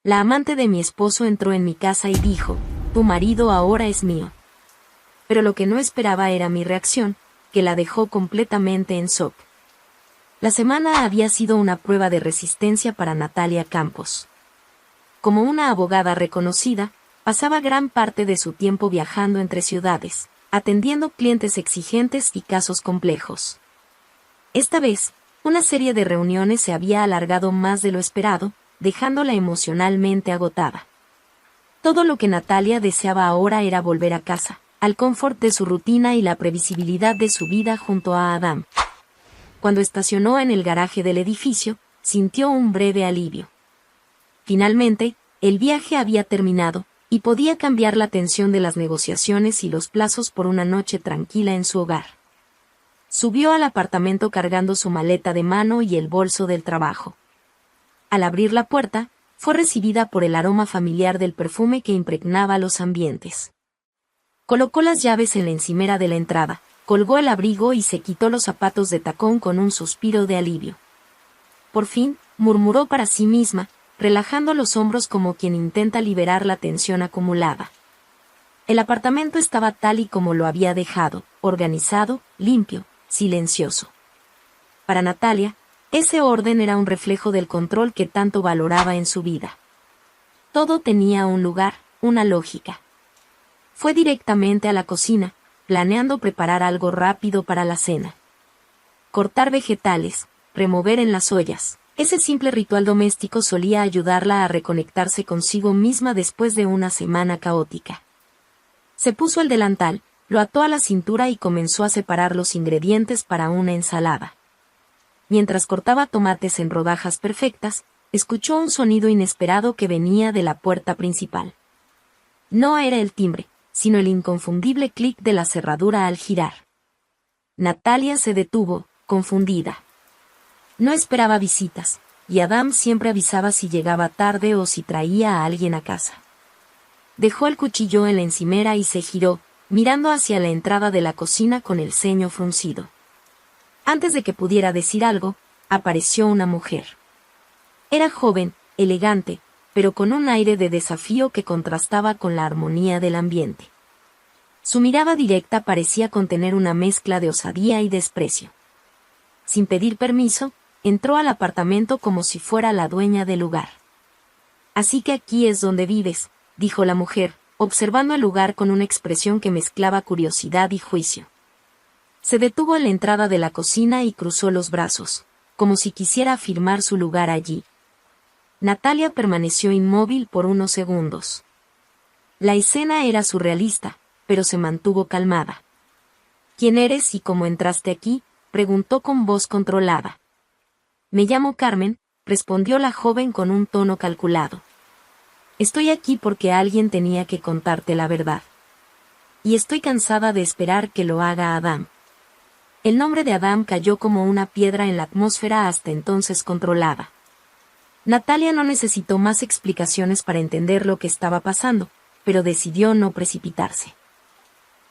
La amante de mi esposo entró en mi casa y dijo, tu marido ahora es mío. Pero lo que no esperaba era mi reacción, que la dejó completamente en shock. La semana había sido una prueba de resistencia para Natalia Campos. Como una abogada reconocida, pasaba gran parte de su tiempo viajando entre ciudades, atendiendo clientes exigentes y casos complejos. Esta vez, una serie de reuniones se había alargado más de lo esperado, dejándola emocionalmente agotada. Todo lo que Natalia deseaba ahora era volver a casa, al confort de su rutina y la previsibilidad de su vida junto a Adam. Cuando estacionó en el garaje del edificio, sintió un breve alivio. Finalmente, el viaje había terminado, y podía cambiar la tensión de las negociaciones y los plazos por una noche tranquila en su hogar. Subió al apartamento cargando su maleta de mano y el bolso del trabajo. Al abrir la puerta, fue recibida por el aroma familiar del perfume que impregnaba los ambientes. Colocó las llaves en la encimera de la entrada, colgó el abrigo y se quitó los zapatos de tacón con un suspiro de alivio. Por fin, murmuró para sí misma, relajando los hombros como quien intenta liberar la tensión acumulada. El apartamento estaba tal y como lo había dejado, organizado, limpio, silencioso. Para Natalia, ese orden era un reflejo del control que tanto valoraba en su vida. Todo tenía un lugar, una lógica. Fue directamente a la cocina, planeando preparar algo rápido para la cena. Cortar vegetales, remover en las ollas. Ese simple ritual doméstico solía ayudarla a reconectarse consigo misma después de una semana caótica. Se puso el delantal, lo ató a la cintura y comenzó a separar los ingredientes para una ensalada. Mientras cortaba tomates en rodajas perfectas, escuchó un sonido inesperado que venía de la puerta principal. No era el timbre, sino el inconfundible clic de la cerradura al girar. Natalia se detuvo, confundida. No esperaba visitas, y Adam siempre avisaba si llegaba tarde o si traía a alguien a casa. Dejó el cuchillo en la encimera y se giró, mirando hacia la entrada de la cocina con el ceño fruncido. Antes de que pudiera decir algo, apareció una mujer. Era joven, elegante, pero con un aire de desafío que contrastaba con la armonía del ambiente. Su mirada directa parecía contener una mezcla de osadía y desprecio. Sin pedir permiso, entró al apartamento como si fuera la dueña del lugar. «Así que aquí es donde vives», dijo la mujer, observando el lugar con una expresión que mezclaba curiosidad y juicio. Se detuvo en la entrada de la cocina y cruzó los brazos, como si quisiera afirmar su lugar allí. Natalia permaneció inmóvil por unos segundos. La escena era surrealista, pero se mantuvo calmada. «¿Quién eres y cómo entraste aquí?», preguntó con voz controlada. «Me llamo Carmen», respondió la joven con un tono calculado. «Estoy aquí porque alguien tenía que contarte la verdad. Y estoy cansada de esperar que lo haga Adam». El nombre de Adam cayó como una piedra en la atmósfera hasta entonces controlada. Natalia no necesitó más explicaciones para entender lo que estaba pasando, pero decidió no precipitarse.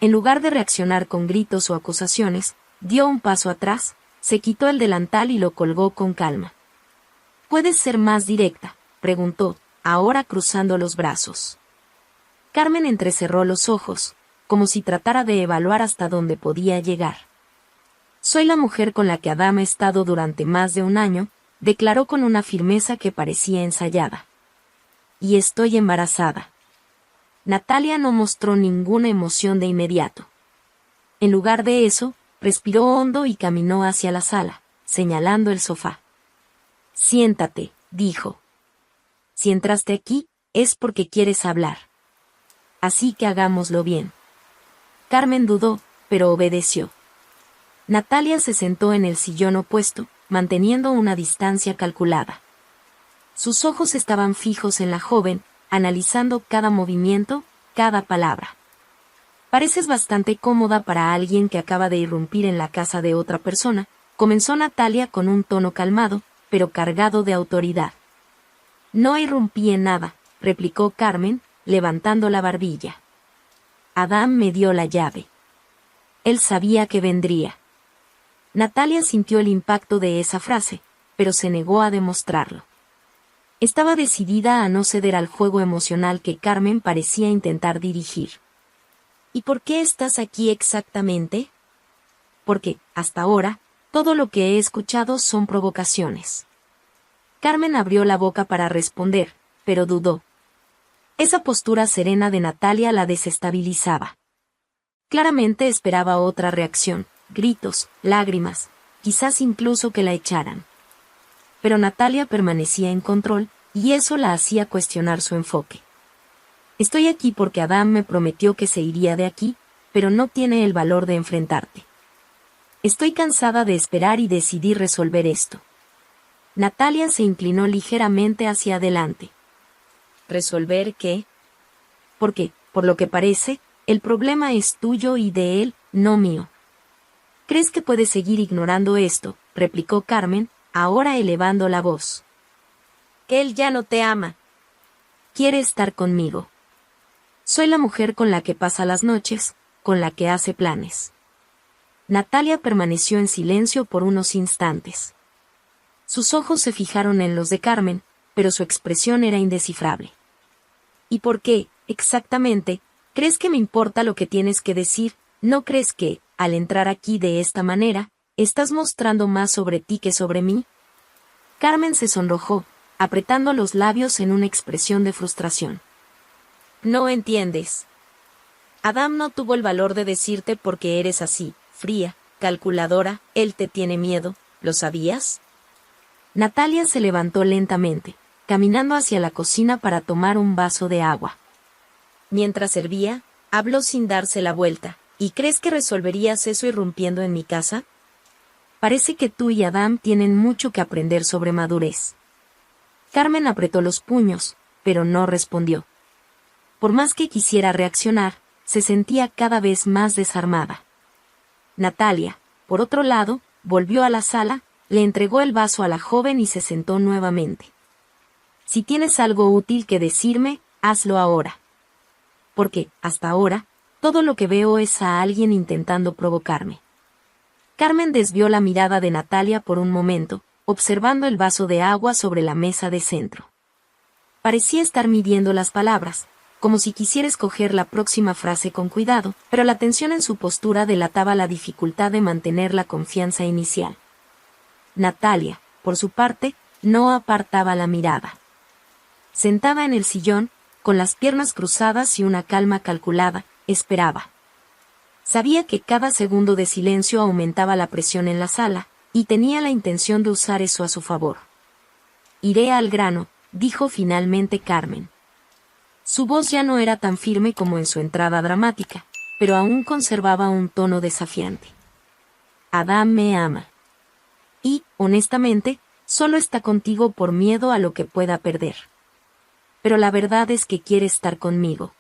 En lugar de reaccionar con gritos o acusaciones, dio un paso atrás, se quitó el delantal y lo colgó con calma. «¿Puedes ser más directa?», preguntó, ahora cruzando los brazos. Carmen entrecerró los ojos, como si tratara de evaluar hasta dónde podía llegar. «Soy la mujer con la que Adam ha estado durante más de un año», declaró con una firmeza que parecía ensayada. «Y estoy embarazada». Natalia no mostró ninguna emoción de inmediato. En lugar de eso, respiró hondo y caminó hacia la sala, señalando el sofá. «Siéntate», dijo. «Si entraste aquí, es porque quieres hablar. Así que hagámoslo bien». Carmen dudó, pero obedeció. Natalia se sentó en el sillón opuesto, manteniendo una distancia calculada. Sus ojos estaban fijos en la joven, analizando cada movimiento, cada palabra. «Pareces bastante cómoda para alguien que acaba de irrumpir en la casa de otra persona», comenzó Natalia con un tono calmado, pero cargado de autoridad. «No irrumpí en nada», replicó Carmen, levantando la barbilla. «Adam me dio la llave. Él sabía que vendría». Natalia sintió el impacto de esa frase, pero se negó a demostrarlo. Estaba decidida a no ceder al juego emocional que Carmen parecía intentar dirigir. ¿Y por qué estás aquí exactamente? Porque, hasta ahora, todo lo que he escuchado son provocaciones. Carmen abrió la boca para responder, pero dudó. Esa postura serena de Natalia la desestabilizaba. Claramente esperaba otra reacción, gritos, lágrimas, quizás incluso que la echaran. Pero Natalia permanecía en control, y eso la hacía cuestionar su enfoque. Estoy aquí porque Adam me prometió que se iría de aquí, pero no tiene el valor de enfrentarte. Estoy cansada de esperar y decidí resolver esto. Natalia se inclinó ligeramente hacia adelante. ¿Resolver qué? Porque, por lo que parece, el problema es tuyo y de él, no mío. ¿Crees que puedes seguir ignorando esto?, replicó Carmen, ahora elevando la voz. Que él ya no te ama. Quiere estar conmigo. Soy la mujer con la que pasa las noches, con la que hace planes. Natalia permaneció en silencio por unos instantes. Sus ojos se fijaron en los de Carmen, pero su expresión era indescifrable. ¿Y por qué, exactamente, crees que me importa lo que tienes que decir? ¿No crees que, al entrar aquí de esta manera, estás mostrando más sobre ti que sobre mí? Carmen se sonrojó, apretando los labios en una expresión de frustración. No entiendes. Adam no tuvo el valor de decirte por qué eres así, fría, calculadora, él te tiene miedo, ¿lo sabías? Natalia se levantó lentamente, caminando hacia la cocina para tomar un vaso de agua. Mientras servía, habló sin darse la vuelta. ¿Y crees que resolverías eso irrumpiendo en mi casa? Parece que tú y Adam tienen mucho que aprender sobre madurez. Carmen apretó los puños, pero no respondió. Por más que quisiera reaccionar, se sentía cada vez más desarmada. Natalia, por otro lado, volvió a la sala, le entregó el vaso a la joven y se sentó nuevamente. Si tienes algo útil que decirme, hazlo ahora. Porque, hasta ahora, todo lo que veo es a alguien intentando provocarme. Carmen desvió la mirada de Natalia por un momento, observando el vaso de agua sobre la mesa de centro. Parecía estar midiendo las palabras, como si quisiera escoger la próxima frase con cuidado, pero la tensión en su postura delataba la dificultad de mantener la confianza inicial. Natalia, por su parte, no apartaba la mirada. Sentada en el sillón, con las piernas cruzadas y una calma calculada, esperaba. Sabía que cada segundo de silencio aumentaba la presión en la sala, y tenía la intención de usar eso a su favor. Iré al grano, dijo finalmente Carmen. Su voz ya no era tan firme como en su entrada dramática, pero aún conservaba un tono desafiante. Adam me ama. Y, honestamente, solo está contigo por miedo a lo que pueda perder. Pero la verdad es que quiere estar conmigo.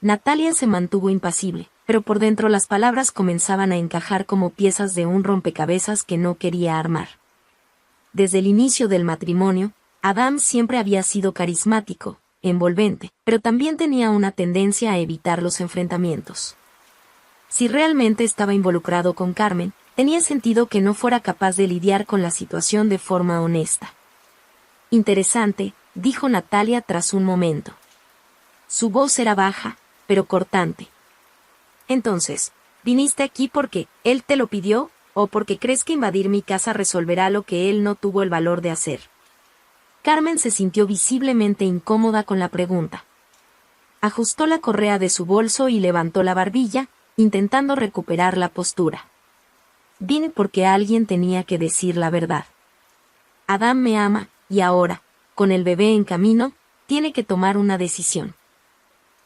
Natalia se mantuvo impasible, pero por dentro las palabras comenzaban a encajar como piezas de un rompecabezas que no quería armar. Desde el inicio del matrimonio, Adam siempre había sido carismático, envolvente, pero también tenía una tendencia a evitar los enfrentamientos. Si realmente estaba involucrado con Carmen, tenía sentido que no fuera capaz de lidiar con la situación de forma honesta. Interesante, dijo Natalia tras un momento. Su voz era baja, pero cortante. Entonces, ¿viniste aquí porque él te lo pidió, o porque crees que invadir mi casa resolverá lo que él no tuvo el valor de hacer? Carmen se sintió visiblemente incómoda con la pregunta. Ajustó la correa de su bolso y levantó la barbilla, intentando recuperar la postura. Vine porque alguien tenía que decir la verdad. Adam me ama, y ahora, con el bebé en camino, tiene que tomar una decisión.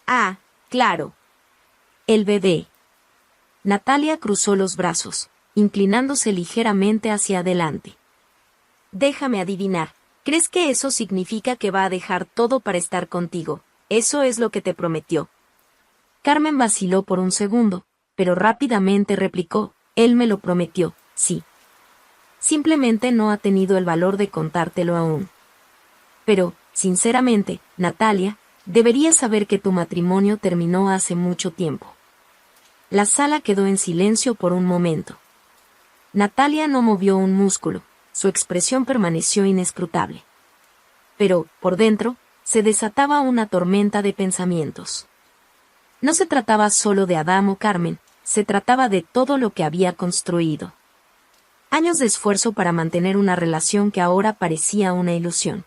Ah, claro. El bebé. Natalia cruzó los brazos, inclinándose ligeramente hacia adelante. Déjame adivinar. ¿Crees que eso significa que va a dejar todo para estar contigo? Eso es lo que te prometió. Carmen vaciló por un segundo, pero rápidamente replicó, él me lo prometió, sí. Simplemente no ha tenido el valor de contártelo aún. Pero, sinceramente, Natalia, deberías saber que tu matrimonio terminó hace mucho tiempo. La sala quedó en silencio por un momento. Natalia no movió un músculo, su expresión permaneció inescrutable. pero, por dentro, se desataba una tormenta de pensamientos. No se trataba solo de Adam o Carmen, se trataba de todo lo que había construido. Años de esfuerzo para mantener una relación que ahora parecía una ilusión.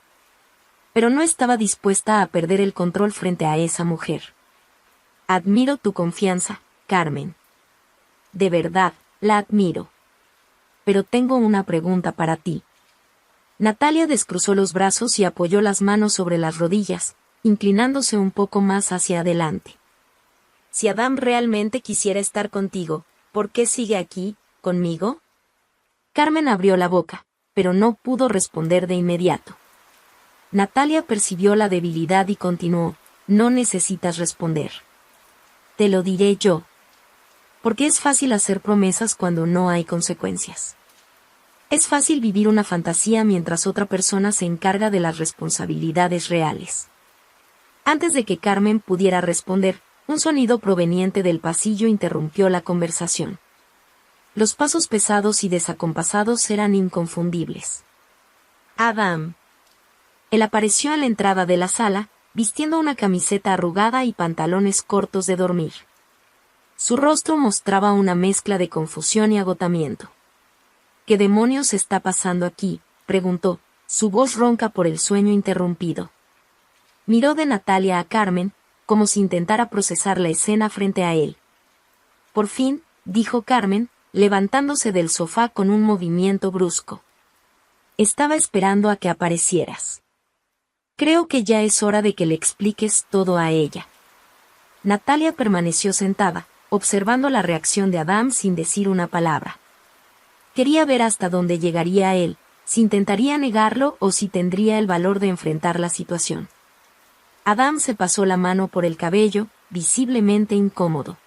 Pero no estaba dispuesta a perder el control frente a esa mujer. Admiro tu confianza, Carmen. De verdad, la admiro. Pero tengo una pregunta para ti. Natalia descruzó los brazos y apoyó las manos sobre las rodillas, inclinándose un poco más hacia adelante. Si Adam realmente quisiera estar contigo, ¿por qué sigue aquí, conmigo? Carmen abrió la boca, pero no pudo responder de inmediato. Natalia percibió la debilidad y continuó, no necesitas responder. Te lo diré yo. Porque es fácil hacer promesas cuando no hay consecuencias. Es fácil vivir una fantasía mientras otra persona se encarga de las responsabilidades reales. Antes de que Carmen pudiera responder, un sonido proveniente del pasillo interrumpió la conversación. Los pasos pesados y desacompasados eran inconfundibles. Adam. Él apareció a la entrada de la sala, vistiendo una camiseta arrugada y pantalones cortos de dormir. Su rostro mostraba una mezcla de confusión y agotamiento. ¿Qué demonios está pasando aquí?, preguntó, su voz ronca por el sueño interrumpido. Miró de Natalia a Carmen, como si intentara procesar la escena frente a él. Por fin, dijo Carmen, levantándose del sofá con un movimiento brusco. Estaba esperando a que aparecieras. Creo que ya es hora de que le expliques todo a ella. Natalia permaneció sentada, observando la reacción de Adam sin decir una palabra. Quería ver hasta dónde llegaría él, si intentaría negarlo o si tendría el valor de enfrentar la situación. Adam se pasó la mano por el cabello, visiblemente incómodo.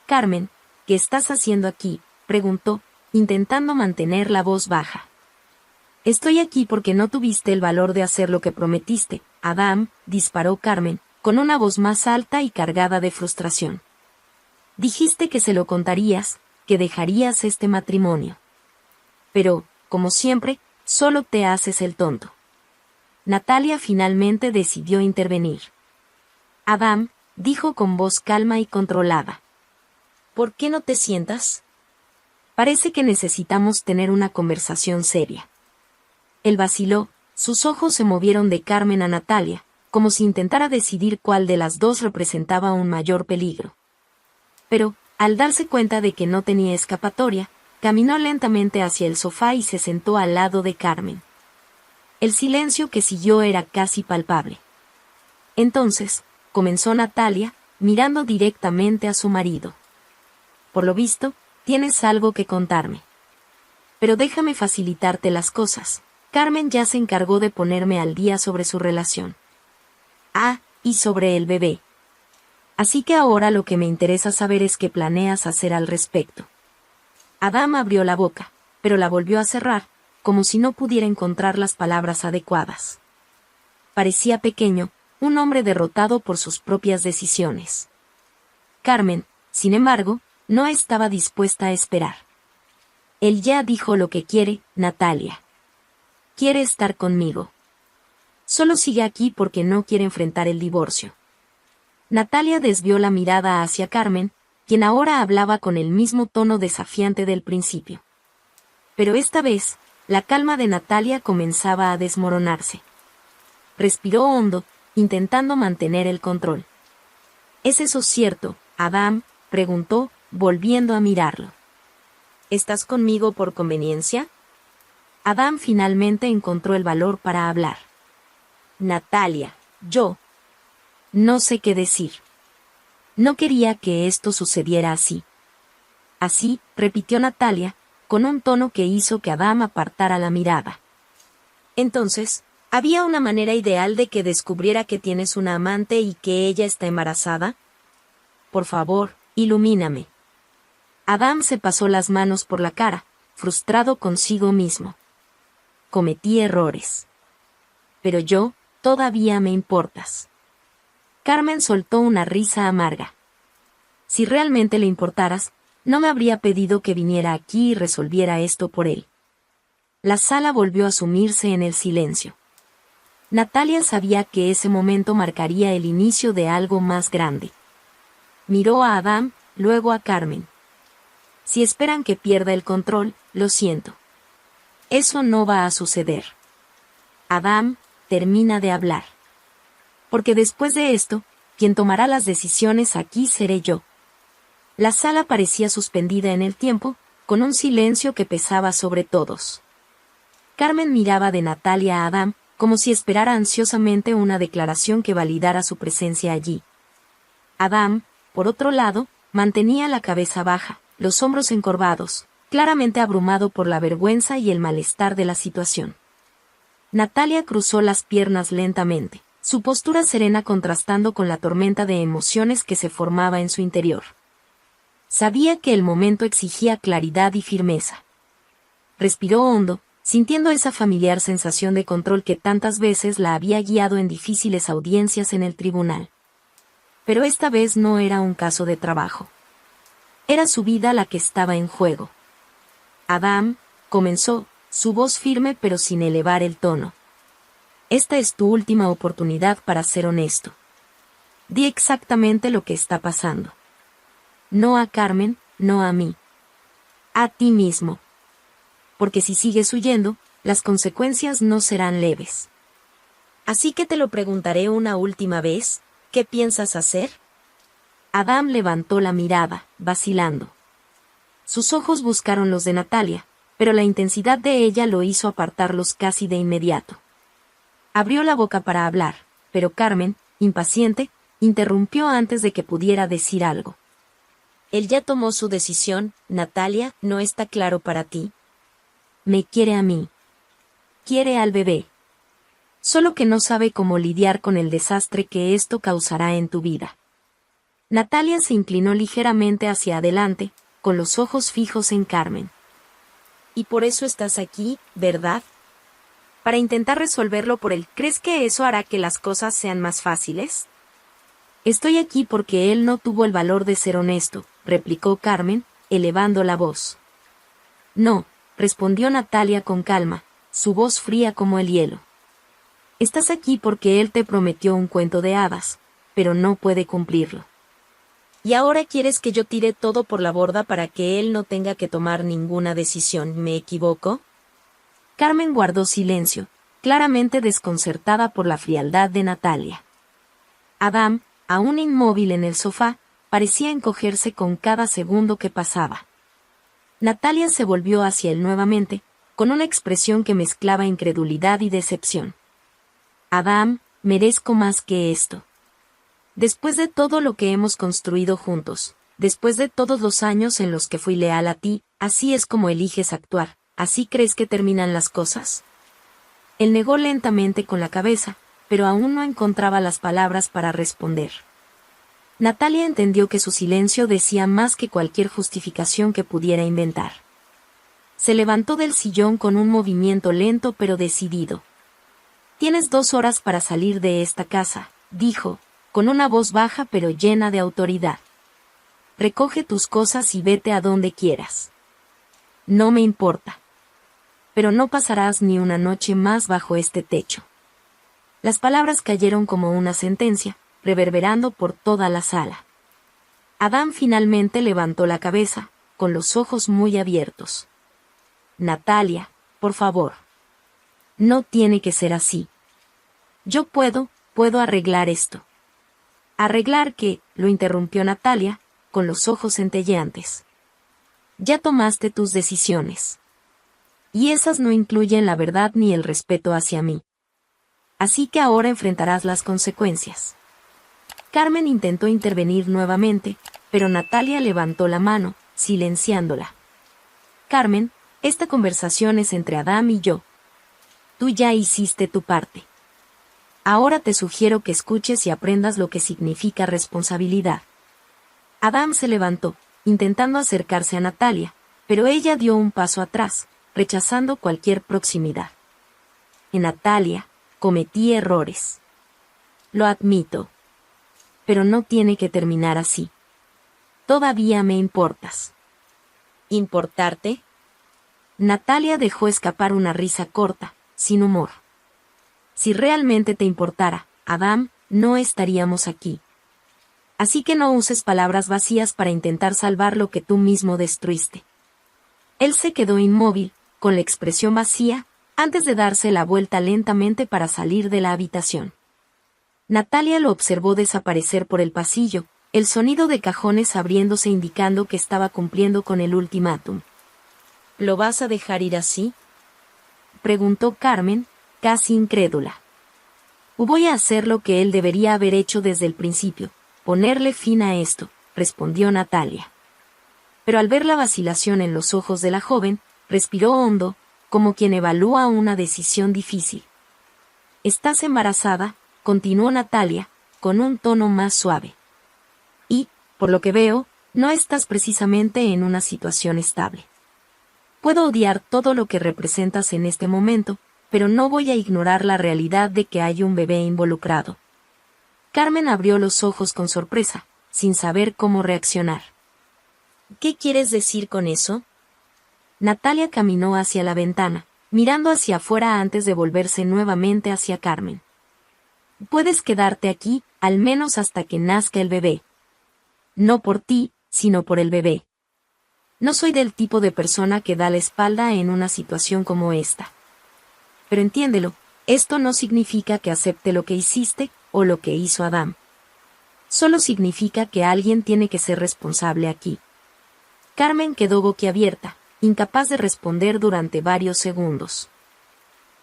Carmen, ¿qué estás haciendo aquí?, preguntó, intentando mantener la voz baja. Estoy aquí porque no tuviste el valor de hacer lo que prometiste, Adam, disparó Carmen, con una voz más alta y cargada de frustración. Dijiste que se lo contarías, que dejarías este matrimonio. Pero, como siempre, solo te haces el tonto. Natalia finalmente decidió intervenir. Adam, dijo con voz calma y controlada. ¿Por qué no te sientas? Parece que necesitamos tener una conversación seria. Él vaciló, sus ojos se movieron de Carmen a Natalia, como si intentara decidir cuál de las dos representaba un mayor peligro. Pero, al darse cuenta de que no tenía escapatoria, caminó lentamente hacia el sofá y se sentó al lado de Carmen. El silencio que siguió era casi palpable. Entonces, comenzó Natalia, mirando directamente a su marido. Por lo visto, tienes algo que contarme. Pero déjame facilitarte las cosas. Carmen ya se encargó de ponerme al día sobre su relación. Ah, y sobre el bebé. Así que ahora lo que me interesa saber es qué planeas hacer al respecto. Adam abrió la boca, pero la volvió a cerrar, como si no pudiera encontrar las palabras adecuadas. Parecía pequeño, un hombre derrotado por sus propias decisiones. Carmen, sin embargo, no estaba dispuesta a esperar. Él ya dijo lo que quiere, Natalia. Quiere estar conmigo. Solo sigue aquí porque no quiere enfrentar el divorcio. Natalia desvió la mirada hacia Carmen, quien ahora hablaba con el mismo tono desafiante del principio. Pero esta vez, la calma de Natalia comenzaba a desmoronarse. Respiró hondo, intentando mantener el control. ¿Es eso cierto, Adam?, preguntó, volviendo a mirarlo. ¿Estás conmigo por conveniencia? Adam finalmente encontró el valor para hablar. Natalia, yo no sé qué decir. No quería que esto sucediera así. Así, repitió Natalia, con un tono que hizo que Adam apartara la mirada. Entonces, ¿había una manera ideal de que descubriera que tienes una amante y que ella está embarazada? Por favor, ilumíname. Adam se pasó las manos por la cara, frustrado consigo mismo. Cometí errores. Pero yo, todavía me importas. Carmen soltó una risa amarga. Si realmente le importaras, no me habría pedido que viniera aquí y resolviera esto por él. La sala volvió a sumirse en el silencio. Natalia sabía que ese momento marcaría el inicio de algo más grande. Miró a Adam, luego a Carmen. Si esperan que pierda el control, lo siento. Eso no va a suceder. Adam, termina de hablar. Porque después de esto, quien tomará las decisiones aquí seré yo. La sala parecía suspendida en el tiempo, con un silencio que pesaba sobre todos. Carmen miraba de Natalia a Adam, como si esperara ansiosamente una declaración que validara su presencia allí. Adam, por otro lado, mantenía la cabeza baja, los hombros encorvados, claramente abrumado por la vergüenza y el malestar de la situación. Natalia cruzó las piernas lentamente, su postura serena contrastando con la tormenta de emociones que se formaba en su interior. Sabía que el momento exigía claridad y firmeza. Respiró hondo, sintiendo esa familiar sensación de control que tantas veces la había guiado en difíciles audiencias en el tribunal. Pero esta vez no era un caso de trabajo. Era su vida la que estaba en juego. Adam, comenzó, su voz firme pero sin elevar el tono. Esta es tu última oportunidad para ser honesto. Di exactamente lo que está pasando. No a Carmen, no a mí. A ti mismo. Porque si sigues huyendo, las consecuencias no serán leves. Así que te lo preguntaré una última vez, ¿qué piensas hacer? Adam levantó la mirada, vacilando. Sus ojos buscaron los de Natalia, pero la intensidad de ella lo hizo apartarlos casi de inmediato. Abrió la boca para hablar, pero Carmen, impaciente, interrumpió antes de que pudiera decir algo. Él ya tomó su decisión, Natalia, ¿no está claro para ti? Me quiere a mí. Quiere al bebé. Solo que no sabe cómo lidiar con el desastre que esto causará en tu vida. Natalia se inclinó ligeramente hacia adelante, con los ojos fijos en Carmen. Y por eso estás aquí, ¿verdad? Para intentar resolverlo por él. ¿Crees que eso hará que las cosas sean más fáciles? Estoy aquí porque él no tuvo el valor de ser honesto, replicó Carmen, elevando la voz. No, respondió Natalia con calma, su voz fría como el hielo. Estás aquí porque él te prometió un cuento de hadas, pero no puede cumplirlo. Y ahora quieres que yo tire todo por la borda para que él no tenga que tomar ninguna decisión, ¿me equivoco? Carmen guardó silencio, claramente desconcertada por la frialdad de Natalia. Adam, aún inmóvil en el sofá, parecía encogerse con cada segundo que pasaba. Natalia se volvió hacia él nuevamente, con una expresión que mezclaba incredulidad y decepción. Adam, merezco más que esto. Después de todo lo que hemos construido juntos, después de todos los años en los que fui leal a ti, así es como eliges actuar, ¿así crees que terminan las cosas? Él negó lentamente con la cabeza, pero aún no encontraba las palabras para responder. Natalia entendió que su silencio decía más que cualquier justificación que pudiera inventar. Se levantó del sillón con un movimiento lento pero decidido. Tienes 2 horas para salir de esta casa, dijo, con una voz baja pero llena de autoridad. Recoge tus cosas y vete a donde quieras. No me importa. Pero no pasarás ni una noche más bajo este techo. Las palabras cayeron como una sentencia, reverberando por toda la sala. Adam finalmente levantó la cabeza, con los ojos muy abiertos. Natalia, por favor. No tiene que ser así. Yo puedo arreglar esto. ¿Arreglar qué?, lo interrumpió Natalia, con los ojos centelleantes. Ya tomaste tus decisiones. Y esas no incluyen la verdad ni el respeto hacia mí. Así que ahora enfrentarás las consecuencias. Carmen intentó intervenir nuevamente, pero Natalia levantó la mano, silenciándola. Carmen, esta conversación es entre Adam y yo. Tú ya hiciste tu parte. Ahora te sugiero que escuches y aprendas lo que significa responsabilidad. Adam se levantó, intentando acercarse a Natalia, pero ella dio un paso atrás, rechazando cualquier proximidad. Natalia, cometí errores. Lo admito. Pero no tiene que terminar así. Todavía me importas. ¿Importarte? Natalia dejó escapar una risa corta, sin humor. Si realmente te importara, Adam, no estaríamos aquí. Así que no uses palabras vacías para intentar salvar lo que tú mismo destruiste. Él se quedó inmóvil, con la expresión vacía, antes de darse la vuelta lentamente para salir de la habitación. Natalia lo observó desaparecer por el pasillo, el sonido de cajones abriéndose indicando que estaba cumpliendo con el ultimátum. ¿Lo vas a dejar ir así?, preguntó Carmen, casi incrédula. Voy a hacer lo que él debería haber hecho desde el principio, ponerle fin a esto, respondió Natalia. Pero al ver la vacilación en los ojos de la joven, respiró hondo, como quien evalúa una decisión difícil. «¿Estás embarazada?», continuó Natalia, con un tono más suave. «Y, por lo que veo, no estás precisamente en una situación estable. Puedo odiar todo lo que representas en este momento, pero no voy a ignorar la realidad de que hay un bebé involucrado». Carmen abrió los ojos con sorpresa, sin saber cómo reaccionar. «¿Qué quieres decir con eso?». Natalia caminó hacia la ventana, mirando hacia afuera antes de volverse nuevamente hacia Carmen. «Puedes quedarte aquí, al menos hasta que nazca el bebé. No por ti, sino por el bebé. No soy del tipo de persona que da la espalda en una situación como esta. Pero entiéndelo, esto no significa que acepte lo que hiciste, o lo que hizo Adam. Solo significa que alguien tiene que ser responsable aquí». Carmen quedó boquiabierta, incapaz de responder durante varios segundos.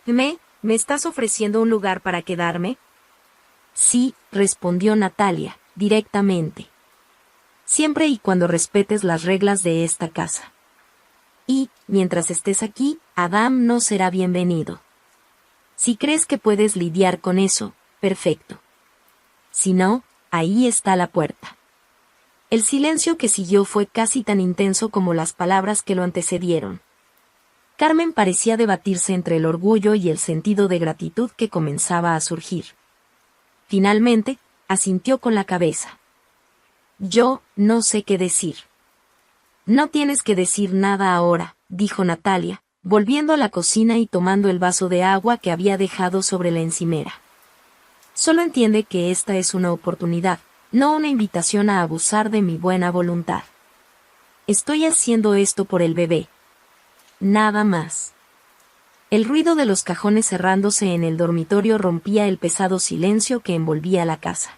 ¿Me estás ofreciendo un lugar para quedarme?». «Sí», respondió Natalia, directamente. «Siempre y cuando respetes las reglas de esta casa. Y, mientras estés aquí, Adam no será bienvenido. Si crees que puedes lidiar con eso, perfecto. Si no, ahí está la puerta». El silencio que siguió fue casi tan intenso como las palabras que lo antecedieron. Carmen parecía debatirse entre el orgullo y el sentido de gratitud que comenzaba a surgir. Finalmente, asintió con la cabeza. «Yo no sé qué decir». «No tienes que decir nada ahora», dijo Natalia, volviendo a la cocina y tomando el vaso de agua que había dejado sobre la encimera. «Solo entiende que esta es una oportunidad, no una invitación a abusar de mi buena voluntad. Estoy haciendo esto por el bebé. Nada más». El ruido de los cajones cerrándose en el dormitorio rompía el pesado silencio que envolvía la casa.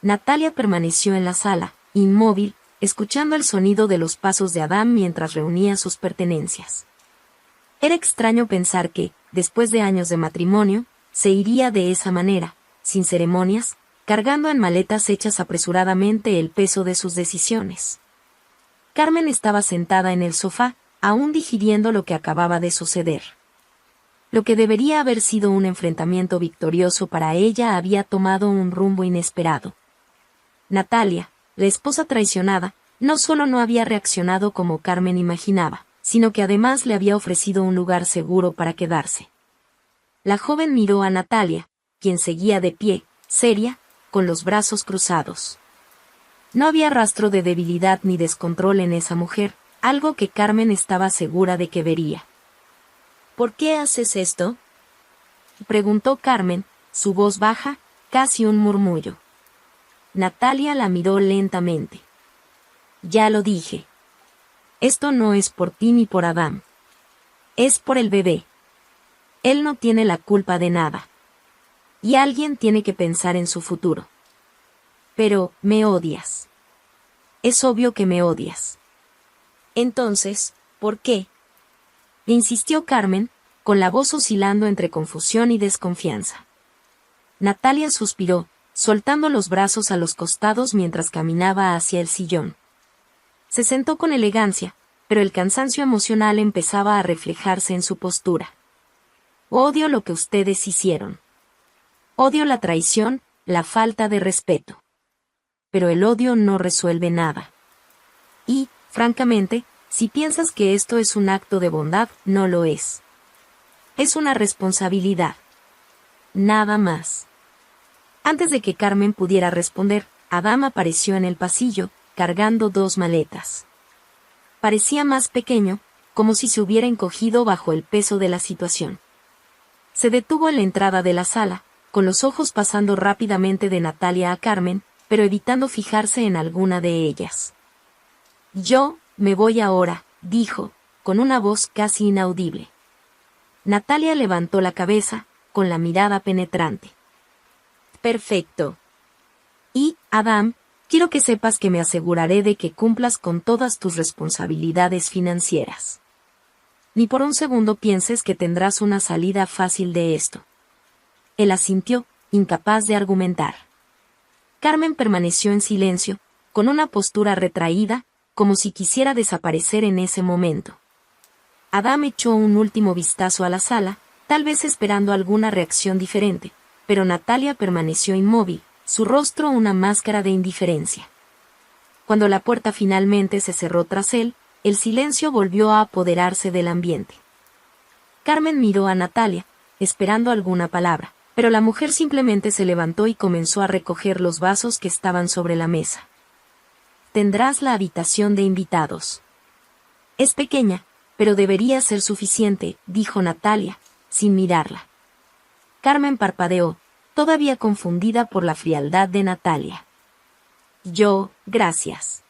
Natalia permaneció en la sala, inmóvil, escuchando el sonido de los pasos de Adam mientras reunía sus pertenencias. Era extraño pensar que, después de años de matrimonio, se iría de esa manera, sin ceremonias, cargando en maletas hechas apresuradamente el peso de sus decisiones. Carmen estaba sentada en el sofá, aún digiriendo lo que acababa de suceder. Lo que debería haber sido un enfrentamiento victorioso para ella había tomado un rumbo inesperado. Natalia, la esposa traicionada, no solo no había reaccionado como Carmen imaginaba, sino que además le había ofrecido un lugar seguro para quedarse. La joven miró a Natalia, quien seguía de pie, seria, con los brazos cruzados. No había rastro de debilidad ni descontrol en esa mujer, algo que Carmen estaba segura de que vería. «¿Por qué haces esto?», preguntó Carmen, su voz baja, casi un murmullo. Natalia la miró lentamente. «Ya lo dije. Esto no es por ti ni por Adam. Es por el bebé. Él no tiene la culpa de nada. Y alguien tiene que pensar en su futuro. Pero, me odias. Es obvio que me odias». «Entonces, ¿por qué?», insistió Carmen, con la voz oscilando entre confusión y desconfianza. Natalia suspiró, soltando los brazos a los costados mientras caminaba hacia el sillón. Se sentó con elegancia, pero el cansancio emocional empezaba a reflejarse en su postura. «Odio lo que ustedes hicieron. Odio la traición, la falta de respeto. Pero el odio no resuelve nada. Y, francamente, si piensas que esto es un acto de bondad, no lo es. Es una responsabilidad. Nada más». Antes de que Carmen pudiera responder, Adam apareció en el pasillo, cargando 2 maletas. Parecía más pequeño, como si se hubiera encogido bajo el peso de la situación. Se detuvo en la entrada de la sala, con los ojos pasando rápidamente de Natalia a Carmen, pero evitando fijarse en alguna de ellas. Yo, me voy ahora, dijo, con una voz casi inaudible. Natalia levantó la cabeza, con la mirada penetrante. Perfecto. Y, Adam, quiero que sepas que me aseguraré de que cumplas con todas tus responsabilidades financieras. Ni por un segundo pienses que tendrás una salida fácil de esto. Él asintió, incapaz de argumentar. Carmen permaneció en silencio, con una postura retraída, como si quisiera desaparecer en ese momento. Adam echó un último vistazo a la sala, tal vez esperando alguna reacción diferente, pero Natalia permaneció inmóvil, su rostro una máscara de indiferencia. Cuando la puerta finalmente se cerró tras él, el silencio volvió a apoderarse del ambiente. Carmen miró a Natalia, esperando alguna palabra, pero la mujer simplemente se levantó y comenzó a recoger los vasos que estaban sobre la mesa. Tendrás la habitación de invitados. Es pequeña, pero debería ser suficiente, dijo Natalia, sin mirarla. Carmen parpadeó, todavía confundida por la frialdad de Natalia. Yo, gracias.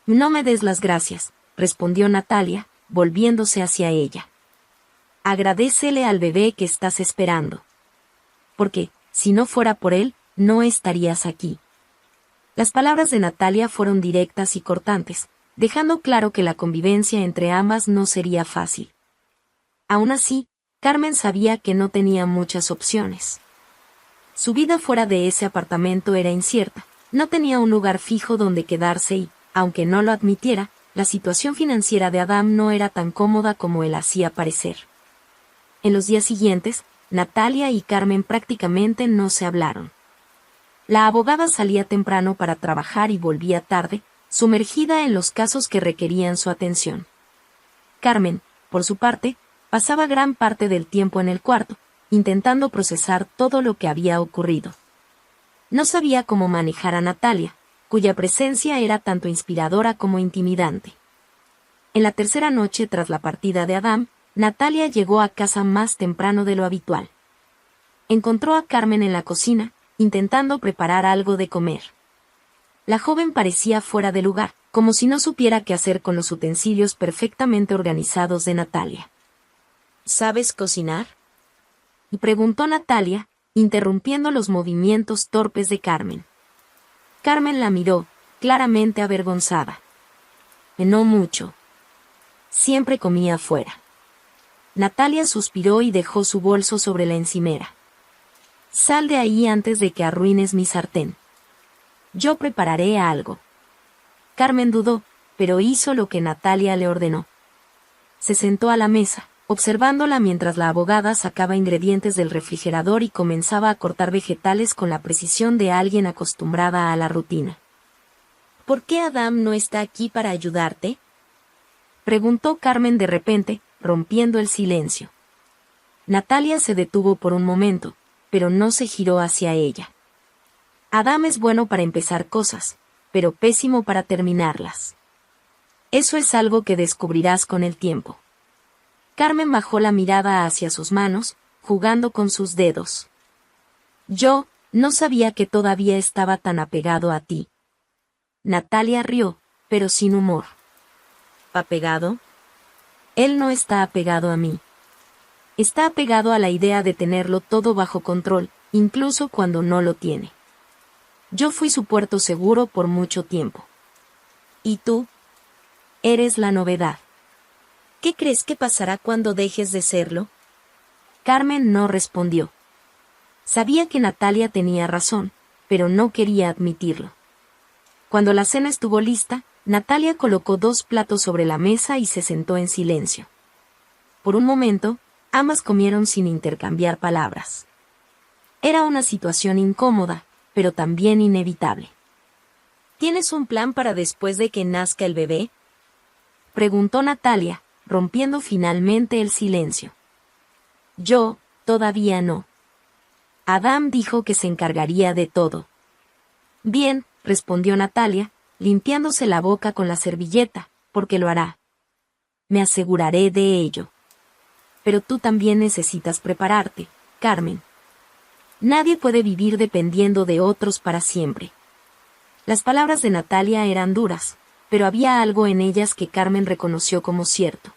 No me des las gracias, respondió Natalia, volviéndose hacia ella. Agradécele al bebé que estás esperando. Porque, si no fuera por él, no estarías aquí. Las palabras de Natalia fueron directas y cortantes, dejando claro que la convivencia entre ambas no sería fácil. Aún así, Carmen sabía que no tenía muchas opciones. Su vida fuera de ese apartamento era incierta, no tenía un lugar fijo donde quedarse y, aunque no lo admitiera, la situación financiera de Adam no era tan cómoda como él hacía parecer. En los días siguientes, Natalia y Carmen prácticamente no se hablaron. La abogada salía temprano para trabajar y volvía tarde, sumergida en los casos que requerían su atención. Carmen, por su parte, pasaba gran parte del tiempo en el cuarto, intentando procesar todo lo que había ocurrido. No sabía cómo manejar a Natalia, cuya presencia era tanto inspiradora como intimidante. En la tercera noche tras la partida de Adam, Natalia llegó a casa más temprano de lo habitual. Encontró a Carmen en la cocina, intentando preparar algo de comer. La joven parecía fuera de lugar, como si no supiera qué hacer con los utensilios perfectamente organizados de Natalia. ¿Sabes cocinar?, preguntó Natalia, interrumpiendo los movimientos torpes de Carmen. Carmen la miró, claramente avergonzada. No mucho. Siempre comía afuera. Natalia suspiró y dejó su bolso sobre la encimera. Sal de ahí antes de que arruines mi sartén. Yo prepararé algo. Carmen dudó, pero hizo lo que Natalia le ordenó. Se sentó a la mesa, observándola mientras la abogada sacaba ingredientes del refrigerador y comenzaba a cortar vegetales con la precisión de alguien acostumbrada a la rutina. ¿Por qué Adam no está aquí para ayudarte?, preguntó Carmen de repente, rompiendo el silencio. Natalia se detuvo por un momento, pero no se giró hacia ella. Adam es bueno para empezar cosas, pero pésimo para terminarlas. Eso es algo que descubrirás con el tiempo. Carmen bajó la mirada hacia sus manos, jugando con sus dedos. Yo, no sabía que todavía estaba tan apegado a ti. Natalia rió, pero sin humor. ¿Apegado? Él no está apegado a mí. Está apegado a la idea de tenerlo todo bajo control, incluso cuando no lo tiene. Yo fui su puerto seguro por mucho tiempo. ¿Y tú? Eres la novedad. ¿Qué crees que pasará cuando dejes de serlo? Carmen no respondió. Sabía que Natalia tenía razón, pero no quería admitirlo. Cuando la cena estuvo lista, Natalia colocó 2 platos sobre la mesa y se sentó en silencio. Por un momento, ambas comieron sin intercambiar palabras. Era una situación incómoda, pero también inevitable. ¿Tienes un plan para después de que nazca el bebé?, preguntó Natalia, rompiendo finalmente el silencio. Yo, todavía no. Adam dijo que se encargaría de todo. Bien, respondió Natalia, limpiándose la boca con la servilleta, porque lo hará. Me aseguraré de ello. pero tú también necesitas prepararte, Carmen. Nadie puede vivir dependiendo de otros para siempre. Las palabras de Natalia eran duras, pero había algo en ellas que Carmen reconoció como cierto.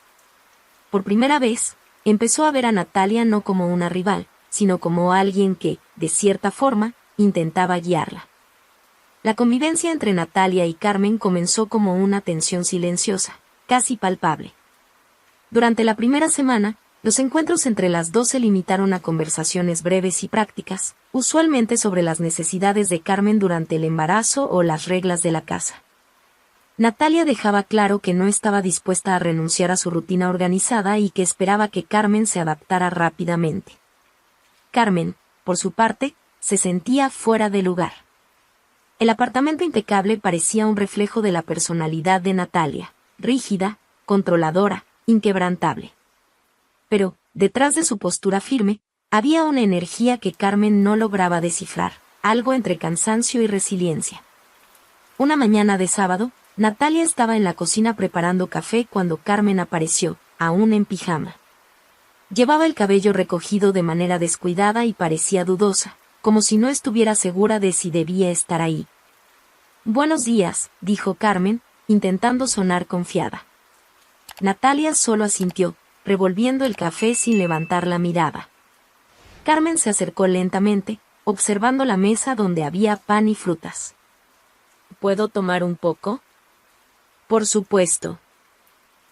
Por primera vez, empezó a ver a Natalia no como una rival, sino como alguien que, de cierta forma, intentaba guiarla. La convivencia entre Natalia y Carmen comenzó como una tensión silenciosa, casi palpable. Durante la primera semana, los encuentros entre las dos se limitaron a conversaciones breves y prácticas, usualmente sobre las necesidades de Carmen durante el embarazo o las reglas de la casa. Natalia dejaba claro que no estaba dispuesta a renunciar a su rutina organizada y que esperaba que Carmen se adaptara rápidamente. Carmen, por su parte, se sentía fuera de lugar. El apartamento impecable parecía un reflejo de la personalidad de Natalia, rígida, controladora, inquebrantable. Pero, detrás de su postura firme, había una energía que Carmen no lograba descifrar, algo entre cansancio y resiliencia. Una mañana de sábado, Natalia estaba en la cocina preparando café cuando Carmen apareció, aún en pijama. Llevaba el cabello recogido de manera descuidada y parecía dudosa, como si no estuviera segura de si debía estar ahí. «Buenos días», dijo Carmen, intentando sonar confiada. Natalia solo asintió, revolviendo el café sin levantar la mirada. Carmen se acercó lentamente, observando la mesa donde había pan y frutas. «¿Puedo tomar un poco?» «Por supuesto».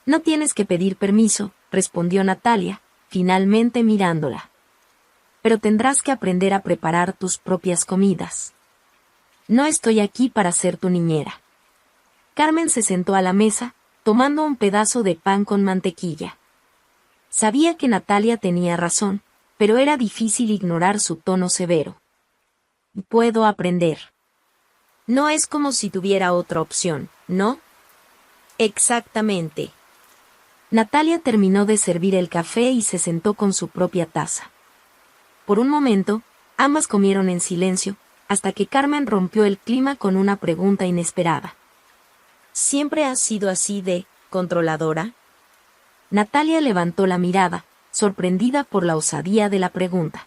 «No tienes que pedir permiso», respondió Natalia, finalmente mirándola. «Pero tendrás que aprender a preparar tus propias comidas. No estoy aquí para ser tu niñera». Carmen se sentó a la mesa, tomando un pedazo de pan con mantequilla. Sabía que Natalia tenía razón, pero era difícil ignorar su tono severo. «Puedo aprender». «No es como si tuviera otra opción, ¿no?» «Exactamente». Natalia terminó de servir el café y se sentó con su propia taza. Por un momento, ambas comieron en silencio, hasta que Carmen rompió el clima con una pregunta inesperada. «¿Siempre has sido así de controladora?» Natalia levantó la mirada, sorprendida por la osadía de la pregunta.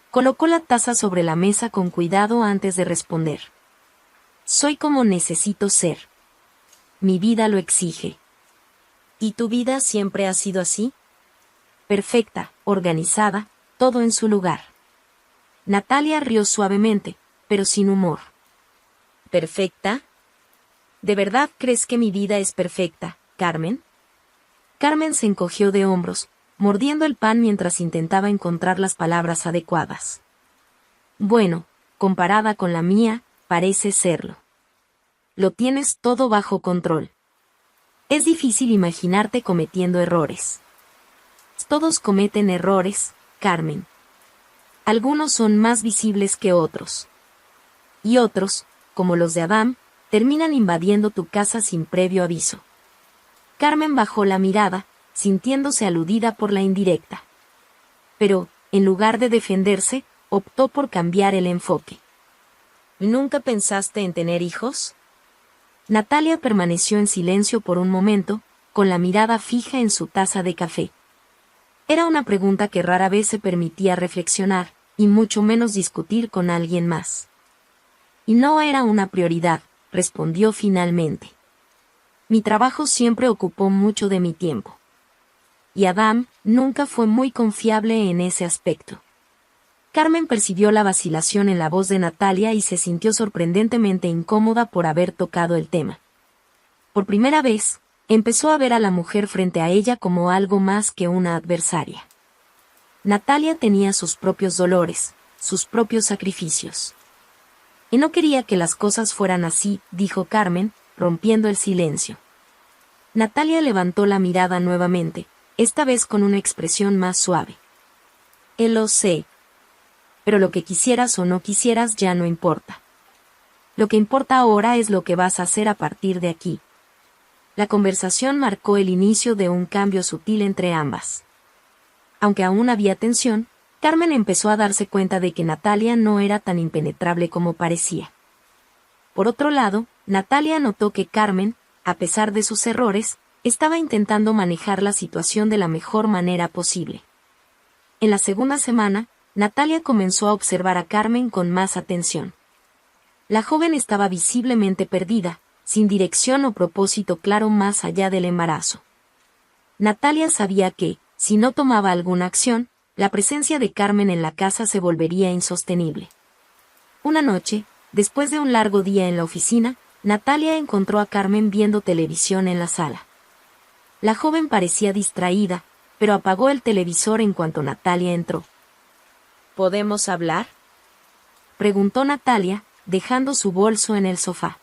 Colocó la taza sobre la mesa con cuidado antes de responder. «Soy como necesito ser. Mi vida lo exige». «¿Y tu vida siempre ha sido así?» «Perfecta, organizada, todo en su lugar». Natalia rió suavemente, pero sin humor. «¿Perfecta? ¿De verdad crees que mi vida es perfecta, Carmen?» Carmen se encogió de hombros, mordiendo el pan mientras intentaba encontrar las palabras adecuadas. «Bueno, comparada con la mía, parece serlo. Lo tienes todo bajo control. Es difícil imaginarte cometiendo errores». «Todos cometen errores, Carmen. Algunos son más visibles que otros. Y otros, como los de Adán, terminan invadiendo tu casa sin previo aviso». Carmen bajó la mirada, sintiéndose aludida por la indirecta. Pero, en lugar de defenderse, optó por cambiar el enfoque. «¿Nunca pensaste en tener hijos?» Natalia permaneció en silencio por un momento, con la mirada fija en su taza de café. Era una pregunta que rara vez se permitía reflexionar, y mucho menos discutir con alguien más. «Y no era una prioridad», respondió finalmente. «Mi trabajo siempre ocupó mucho de mi tiempo. Y Adam nunca fue muy confiable en ese aspecto». Carmen percibió la vacilación en la voz de Natalia y se sintió sorprendentemente incómoda por haber tocado el tema. Por primera vez, empezó a ver a la mujer frente a ella como algo más que una adversaria. Natalia tenía sus propios dolores, sus propios sacrificios. «Y no quería que las cosas fueran así», dijo Carmen, rompiendo el silencio. Natalia levantó la mirada nuevamente, esta vez con una expresión más suave. «Lo sé. Pero lo que quisieras o no quisieras ya no importa. Lo que importa ahora es lo que vas a hacer a partir de aquí». La conversación marcó el inicio de un cambio sutil entre ambas. Aunque aún había tensión, Carmen empezó a darse cuenta de que Natalia no era tan impenetrable como parecía. Por otro lado, Natalia notó que Carmen, a pesar de sus errores, Estaba intentando manejar la situación de la mejor manera posible. En la segunda semana, Natalia comenzó a observar a Carmen con más atención. La joven estaba visiblemente perdida, sin dirección o propósito claro más allá del embarazo. Natalia sabía que, si no tomaba alguna acción, la presencia de Carmen en la casa se volvería insostenible. Una noche, después de un largo día en la oficina, Natalia encontró a Carmen viendo televisión en la sala. La joven parecía distraída, pero apagó el televisor en cuanto Natalia entró. ¿Podemos hablar?, preguntó Natalia, dejando su bolso en el sofá.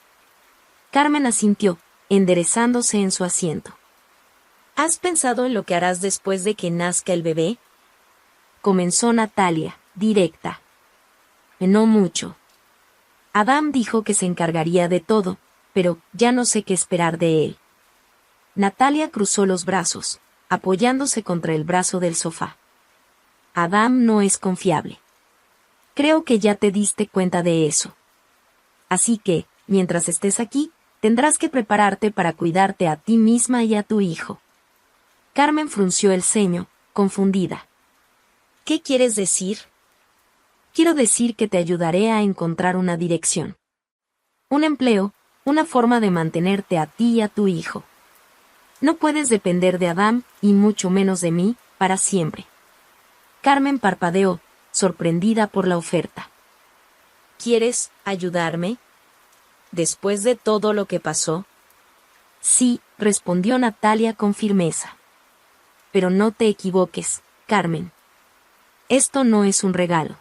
Carmen asintió, enderezándose en su asiento. ¿Has pensado en lo que harás después de que nazca el bebé?, comenzó Natalia, directa. No mucho. Adam dijo que se encargaría de todo, pero ya no sé qué esperar de él. Natalia cruzó los brazos, apoyándose contra el brazo del sofá. Adam no es confiable. Creo que ya te diste cuenta de eso. Así que, mientras estés aquí, tendrás que prepararte para cuidarte a ti misma y a tu hijo. Carmen frunció el ceño, confundida. ¿Qué quieres decir? Quiero decir que te ayudaré a encontrar una dirección. Un empleo, una forma de mantenerte a ti y a tu hijo. No puedes depender de Adam, y mucho menos de mí, para siempre. Carmen parpadeó, sorprendida por la oferta. ¿Quieres ayudarme? ¿Después de todo lo que pasó? Sí, respondió Natalia con firmeza. Pero no te equivoques, Carmen. Esto no es un regalo.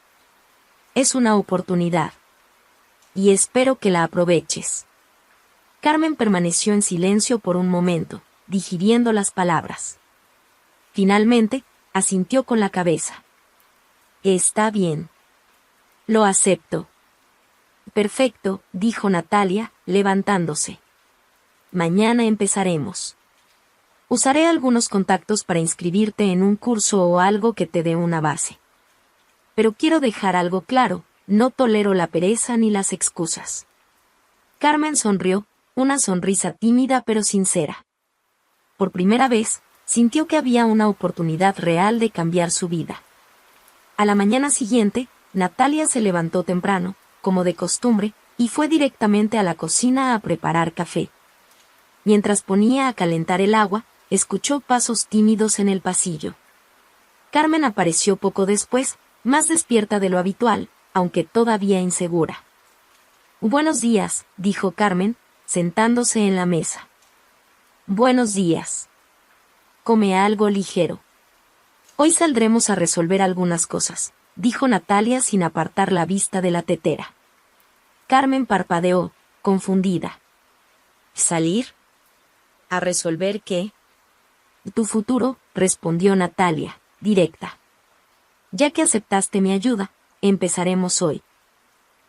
Es una oportunidad. Y espero que la aproveches. Carmen permaneció en silencio por un momento, digiriendo las palabras. Finalmente, asintió con la cabeza. Está bien. Lo acepto. Perfecto, dijo Natalia, levantándose. Mañana empezaremos. Usaré algunos contactos para inscribirte en un curso o algo que te dé una base. Pero quiero dejar algo claro, no tolero la pereza ni las excusas. Carmen sonrió, una sonrisa tímida pero sincera. Por primera vez, sintió que había una oportunidad real de cambiar su vida. A la mañana siguiente, Natalia se levantó temprano, como de costumbre, y fue directamente a la cocina a preparar café. Mientras ponía a calentar el agua, escuchó pasos tímidos en el pasillo. Carmen apareció poco después, más despierta de lo habitual, aunque todavía insegura. Buenos días, dijo Carmen, sentándose en la mesa. Buenos días. Come algo ligero. Hoy saldremos a resolver algunas cosas, dijo Natalia sin apartar la vista de la tetera. Carmen parpadeó, confundida. ¿Salir? ¿A resolver qué? Tu futuro, respondió Natalia, directa. Ya que aceptaste mi ayuda, empezaremos hoy.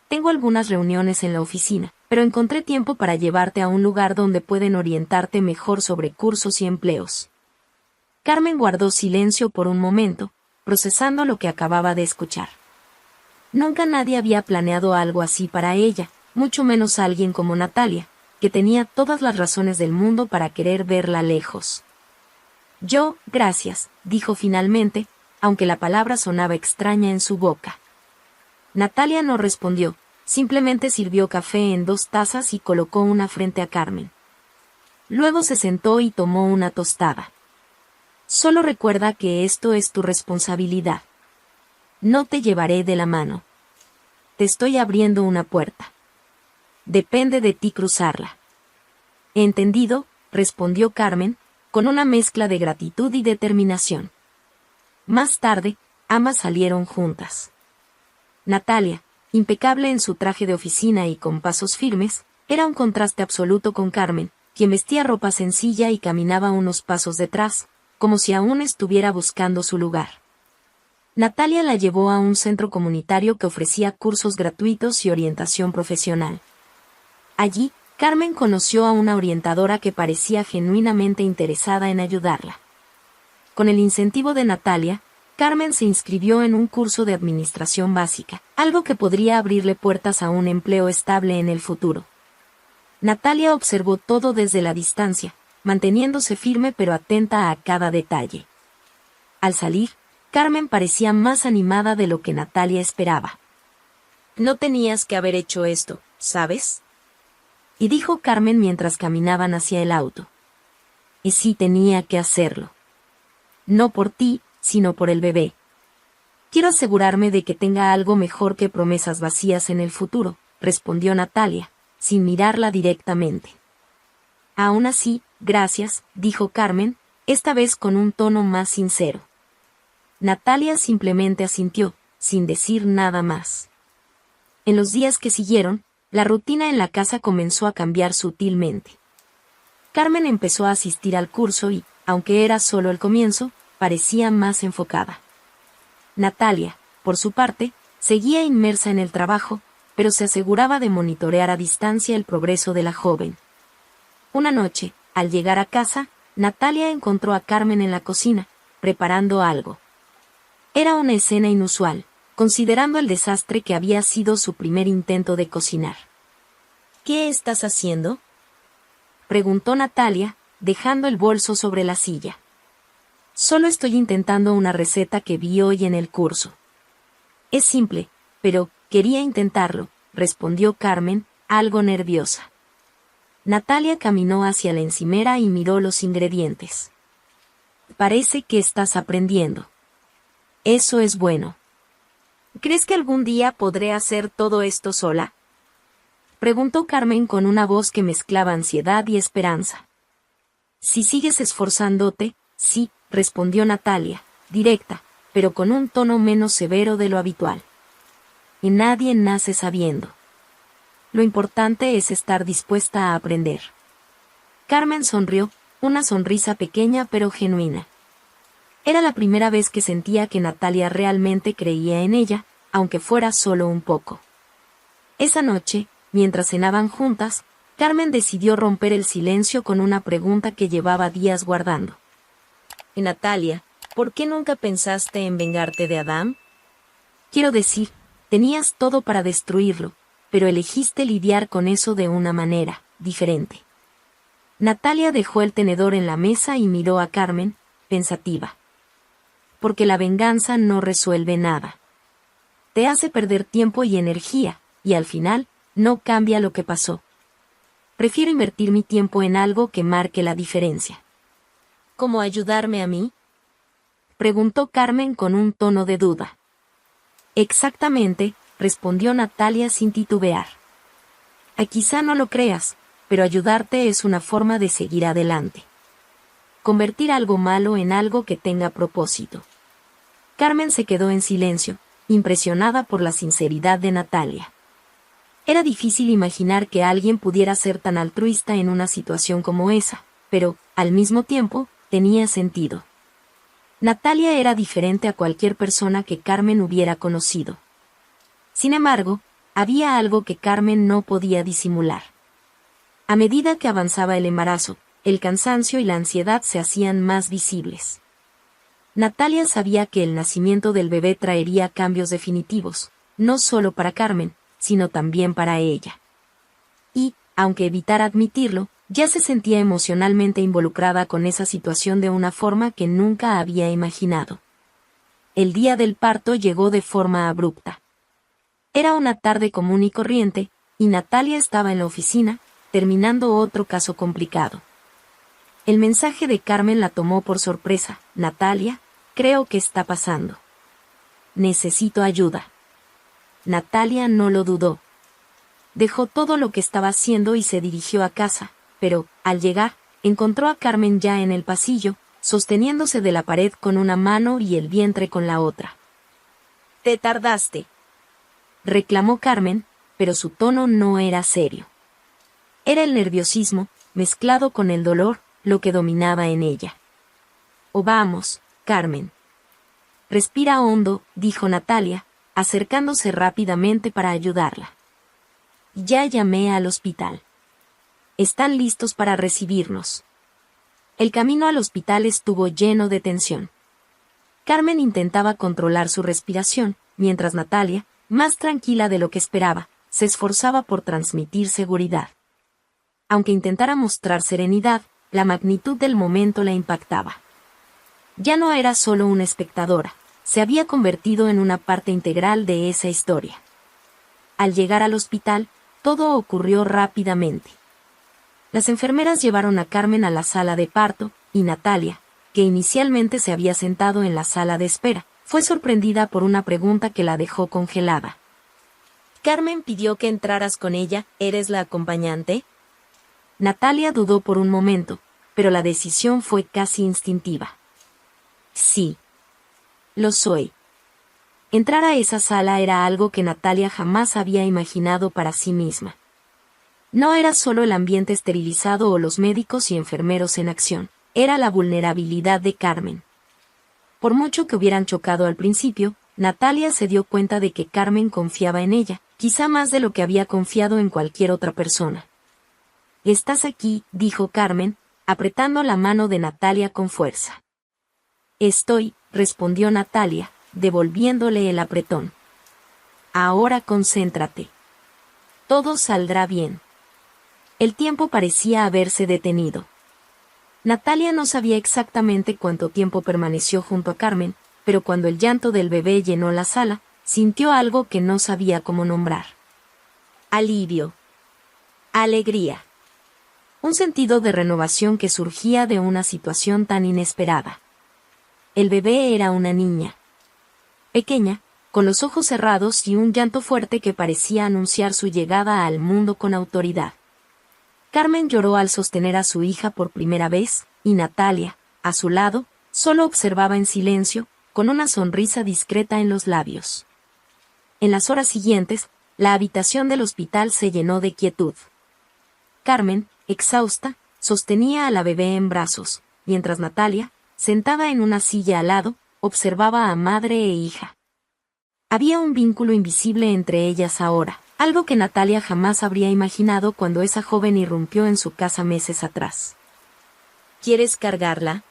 Tengo algunas reuniones en la oficina, pero encontré tiempo para llevarte a un lugar donde pueden orientarte mejor sobre cursos y empleos. Carmen guardó silencio por un momento, procesando lo que acababa de escuchar. Nunca nadie había planeado algo así para ella, mucho menos alguien como Natalia, que tenía todas las razones del mundo para querer verla lejos. Yo, gracias, dijo finalmente, aunque la palabra sonaba extraña en su boca. Natalia no respondió, simplemente sirvió café en 2 tazas y colocó una frente a Carmen. Luego se sentó y tomó una tostada. Solo recuerda que esto es tu responsabilidad. No te llevaré de la mano. Te estoy abriendo una puerta. Depende de ti cruzarla. Entendido, respondió Carmen, con una mezcla de gratitud y determinación. Más tarde, ambas salieron juntas. Natalia, impecable en su traje de oficina y con pasos firmes, era un contraste absoluto con Carmen, quien vestía ropa sencilla y caminaba unos pasos detrás, como si aún estuviera buscando su lugar. Natalia la llevó a un centro comunitario que ofrecía cursos gratuitos y orientación profesional. Allí, Carmen conoció a una orientadora que parecía genuinamente interesada en ayudarla. Con el incentivo de Natalia, Carmen se inscribió en un curso de administración básica, algo que podría abrirle puertas a un empleo estable en el futuro. Natalia observó todo desde la distancia, manteniéndose firme pero atenta a cada detalle. Al salir, Carmen parecía más animada de lo que Natalia esperaba. No tenías que haber hecho esto, ¿sabes? Y dijo Carmen mientras caminaban hacia el auto. Y sí tenía que hacerlo. No por ti, sino por el bebé. Quiero asegurarme de que tenga algo mejor que promesas vacías en el futuro, respondió Natalia, sin mirarla directamente. Aún así, gracias, dijo Carmen, esta vez con un tono más sincero. Natalia simplemente asintió, sin decir nada más. En los días que siguieron, la rutina en la casa comenzó a cambiar sutilmente. Carmen empezó a asistir al curso y, aunque era solo el comienzo, parecía más enfocada. Natalia, por su parte, seguía inmersa en el trabajo, pero se aseguraba de monitorear a distancia el progreso de la joven. Una noche, al llegar a casa, Natalia encontró a Carmen en la cocina, preparando algo. Era una escena inusual, considerando el desastre que había sido su primer intento de cocinar. ¿Qué estás haciendo?, preguntó Natalia, dejando el bolso sobre la silla. Solo estoy intentando una receta que vi hoy en el curso. Es simple, pero quería intentarlo, respondió Carmen, algo nerviosa. Natalia caminó hacia la encimera y miró los ingredientes. Parece que estás aprendiendo. Eso es bueno. ¿Crees que algún día podré hacer todo esto sola?, preguntó Carmen con una voz que mezclaba ansiedad y esperanza. Si sigues esforzándote, sí, respondió Natalia, directa, pero con un tono menos severo de lo habitual. Y nadie nace sabiendo. Lo importante es estar dispuesta a aprender. Carmen sonrió, una sonrisa pequeña pero genuina. Era la primera vez que sentía que Natalia realmente creía en ella, aunque fuera solo un poco. Esa noche, mientras cenaban juntas, Carmen decidió romper el silencio con una pregunta que llevaba días guardando. Natalia, ¿por qué nunca pensaste en vengarte de Adam? Quiero decir, tenías todo para destruirlo, pero elegiste lidiar con eso de una manera diferente. Natalia dejó el tenedor en la mesa y miró a Carmen, pensativa. Porque la venganza no resuelve nada. Te hace perder tiempo y energía, y al final, no cambia lo que pasó. Prefiero invertir mi tiempo en algo que marque la diferencia. ¿Cómo ayudarme a mí?, preguntó Carmen con un tono de duda. Exactamente, respondió Natalia sin titubear. Quizá no lo creas, pero ayudarte es una forma de seguir adelante. Convertir algo malo en algo que tenga propósito. Carmen se quedó en silencio, impresionada por la sinceridad de Natalia. Era difícil imaginar que alguien pudiera ser tan altruista en una situación como esa, pero, al mismo tiempo, tenía sentido. Natalia era diferente a cualquier persona que Carmen hubiera conocido. Sin embargo, había algo que Carmen no podía disimular. A medida que avanzaba el embarazo, el cansancio y la ansiedad se hacían más visibles. Natalia sabía que el nacimiento del bebé traería cambios definitivos, no solo para Carmen, sino también para ella. Y, aunque evitara admitirlo, ya se sentía emocionalmente involucrada con esa situación de una forma que nunca había imaginado. El día del parto llegó de forma abrupta. Era una tarde común y corriente, y Natalia estaba en la oficina, terminando otro caso complicado. El mensaje de Carmen la tomó por sorpresa. Natalia, creo que está pasando. Necesito ayuda. Natalia no lo dudó. Dejó todo lo que estaba haciendo y se dirigió a casa, pero, al llegar, encontró a Carmen ya en el pasillo, sosteniéndose de la pared con una mano y el vientre con la otra. «Te tardaste», reclamó Carmen, pero su tono no era serio. Era el nerviosismo, mezclado con el dolor, lo que dominaba en ella. «Oh, vamos, Carmen. Respira hondo», dijo Natalia, acercándose rápidamente para ayudarla. «Ya llamé al hospital. Están listos para recibirnos». El camino al hospital estuvo lleno de tensión. Carmen intentaba controlar su respiración, mientras Natalia, más tranquila de lo que esperaba, se esforzaba por transmitir seguridad. Aunque intentara mostrar serenidad, la magnitud del momento la impactaba. Ya no era solo una espectadora, se había convertido en una parte integral de esa historia. Al llegar al hospital, todo ocurrió rápidamente. Las enfermeras llevaron a Carmen a la sala de parto, y Natalia, que inicialmente se había sentado en la sala de espera, fue sorprendida por una pregunta que la dejó congelada. Carmen pidió que entraras con ella, ¿eres la acompañante? Natalia dudó por un momento, pero la decisión fue casi instintiva. Sí. Lo soy. Entrar a esa sala era algo que Natalia jamás había imaginado para sí misma. No era solo el ambiente esterilizado o los médicos y enfermeros en acción, era la vulnerabilidad de Carmen. Por mucho que hubieran chocado al principio, Natalia se dio cuenta de que Carmen confiaba en ella, quizá más de lo que había confiado en cualquier otra persona. «Estás aquí», dijo Carmen, apretando la mano de Natalia con fuerza. «Estoy», respondió Natalia, devolviéndole el apretón. «Ahora concéntrate. Todo saldrá bien». El tiempo parecía haberse detenido. Natalia no sabía exactamente cuánto tiempo permaneció junto a Carmen, pero cuando el llanto del bebé llenó la sala, sintió algo que no sabía cómo nombrar. Alivio. Alegría. Un sentido de renovación que surgía de una situación tan inesperada. El bebé era una niña. Pequeña, con los ojos cerrados y un llanto fuerte que parecía anunciar su llegada al mundo con autoridad. Carmen lloró al sostener a su hija por primera vez, y Natalia, a su lado, solo observaba en silencio, con una sonrisa discreta en los labios. En las horas siguientes, la habitación del hospital se llenó de quietud. Carmen, exhausta, sostenía a la bebé en brazos, mientras Natalia, sentada en una silla al lado, observaba a madre e hija. Había un vínculo invisible entre ellas ahora, algo que Natalia jamás habría imaginado cuando esa joven irrumpió en su casa meses atrás. ¿Quieres cargarla?,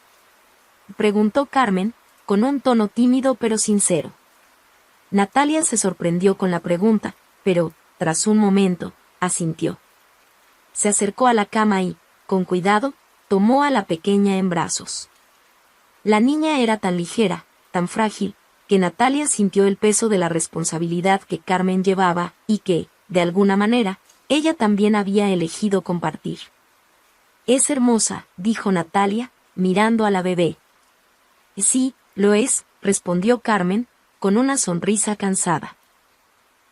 preguntó Carmen, con un tono tímido pero sincero. Natalia se sorprendió con la pregunta, pero, tras un momento, asintió. Se acercó a la cama y, con cuidado, tomó a la pequeña en brazos. La niña era tan ligera, tan frágil, que Natalia sintió el peso de la responsabilidad que Carmen llevaba, y que, de alguna manera, ella también había elegido compartir. «Es hermosa», dijo Natalia, mirando a la bebé. «Sí, lo es», respondió Carmen, con una sonrisa cansada.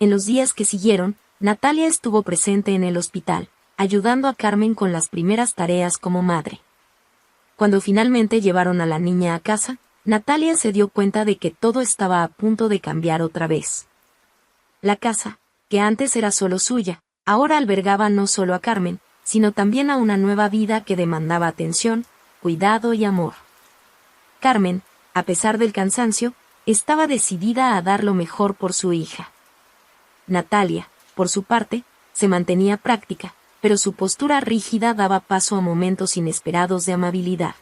En los días que siguieron, Natalia estuvo presente en el hospital, ayudando a Carmen con las primeras tareas como madre. Cuando finalmente llevaron a la niña a casa, Natalia se dio cuenta de que todo estaba a punto de cambiar otra vez. La casa, que antes era solo suya, ahora albergaba no solo a Carmen, sino también a una nueva vida que demandaba atención, cuidado y amor. Carmen, a pesar del cansancio, estaba decidida a dar lo mejor por su hija. Natalia, por su parte, se mantenía práctica, pero su postura rígida daba paso a momentos inesperados de amabilidad.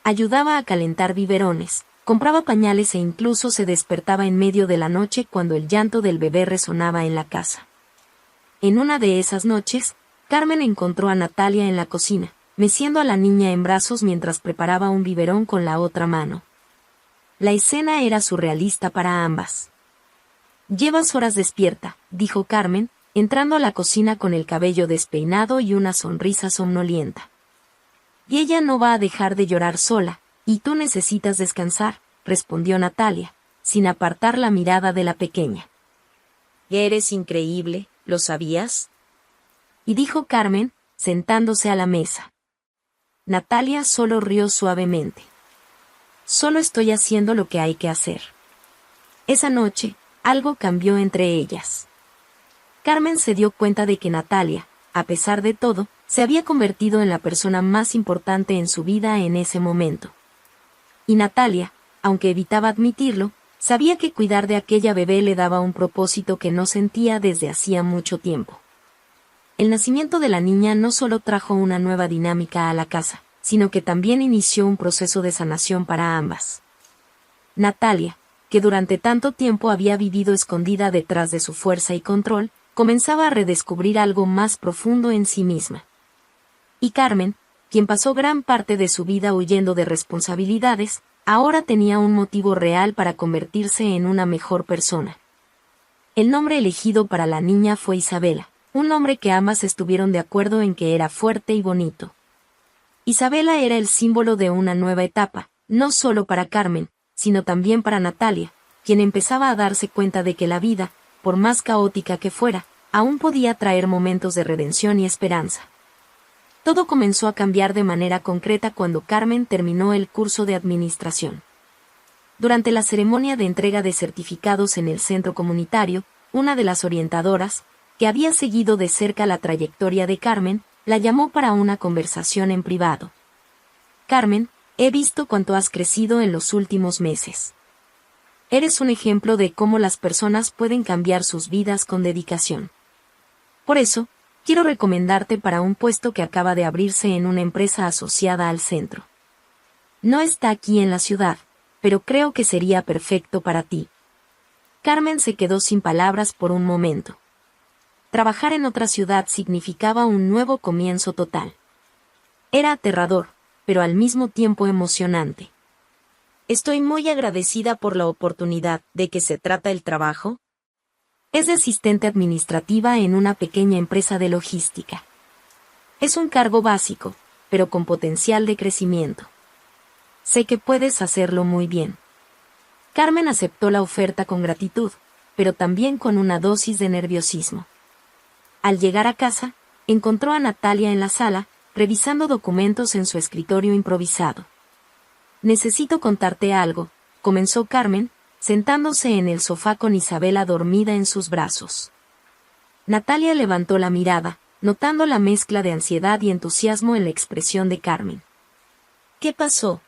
Ayudaba a calentar biberones, compraba pañales e incluso se despertaba en medio de la noche cuando el llanto del bebé resonaba en la casa. En una de esas noches, Carmen encontró a Natalia en la cocina, meciendo a la niña en brazos mientras preparaba un biberón con la otra mano. La escena era surrealista para ambas. «Llevas horas despierta», dijo Carmen, entrando a la cocina con el cabello despeinado y una sonrisa somnolienta. «Y ella no va a dejar de llorar sola, y tú necesitas descansar», respondió Natalia, sin apartar la mirada de la pequeña. «Eres increíble, ¿lo sabías?», y dijo Carmen, sentándose a la mesa. Natalia solo rió suavemente. «Solo estoy haciendo lo que hay que hacer». Esa noche, algo cambió entre ellas. Carmen se dio cuenta de que Natalia, a pesar de todo, se había convertido en la persona más importante en su vida en ese momento. Y Natalia, aunque evitaba admitirlo, sabía que cuidar de aquella bebé le daba un propósito que no sentía desde hacía mucho tiempo. El nacimiento de la niña no solo trajo una nueva dinámica a la casa, sino que también inició un proceso de sanación para ambas. Natalia, que durante tanto tiempo había vivido escondida detrás de su fuerza y control, comenzaba a redescubrir algo más profundo en sí misma. Y Carmen, quien pasó gran parte de su vida huyendo de responsabilidades, ahora tenía un motivo real para convertirse en una mejor persona. El nombre elegido para la niña fue Isabela, un nombre que ambas estuvieron de acuerdo en que era fuerte y bonito. Isabela era el símbolo de una nueva etapa, no solo para Carmen, sino también para Natalia, quien empezaba a darse cuenta de que la vida, por más caótica que fuera, aún podía traer momentos de redención y esperanza. Todo comenzó a cambiar de manera concreta cuando Carmen terminó el curso de administración. Durante la ceremonia de entrega de certificados en el centro comunitario, una de las orientadoras, que había seguido de cerca la trayectoria de Carmen, la llamó para una conversación en privado. Carmen, he visto cuánto has crecido en los últimos meses. Eres un ejemplo de cómo las personas pueden cambiar sus vidas con dedicación. Por eso, quiero recomendarte para un puesto que acaba de abrirse en una empresa asociada al centro. No está aquí en la ciudad, pero creo que sería perfecto para ti. Carmen se quedó sin palabras por un momento. Trabajar en otra ciudad significaba un nuevo comienzo total. Era aterrador, pero al mismo tiempo emocionante. Estoy muy agradecida por la oportunidad. ¿De qué se trata el trabajo? Es de asistente administrativa en una pequeña empresa de logística. Es un cargo básico, pero con potencial de crecimiento. Sé que puedes hacerlo muy bien. Carmen aceptó la oferta con gratitud, pero también con una dosis de nerviosismo. Al llegar a casa, encontró a Natalia en la sala, revisando documentos en su escritorio improvisado. Necesito contarte algo, comenzó Carmen, sentándose en el sofá con Isabela dormida en sus brazos. Natalia levantó la mirada, notando la mezcla de ansiedad y entusiasmo en la expresión de Carmen. ¿Qué pasó?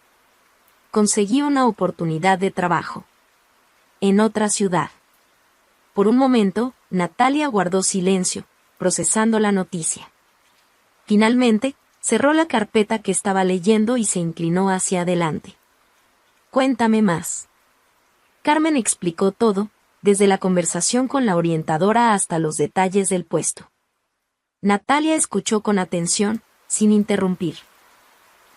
Conseguí una oportunidad de trabajo. En otra ciudad. Por un momento, Natalia guardó silencio, procesando la noticia. Finalmente, cerró la carpeta que estaba leyendo y se inclinó hacia adelante. Cuéntame más. Carmen explicó todo, desde la conversación con la orientadora hasta los detalles del puesto. Natalia escuchó con atención, sin interrumpir.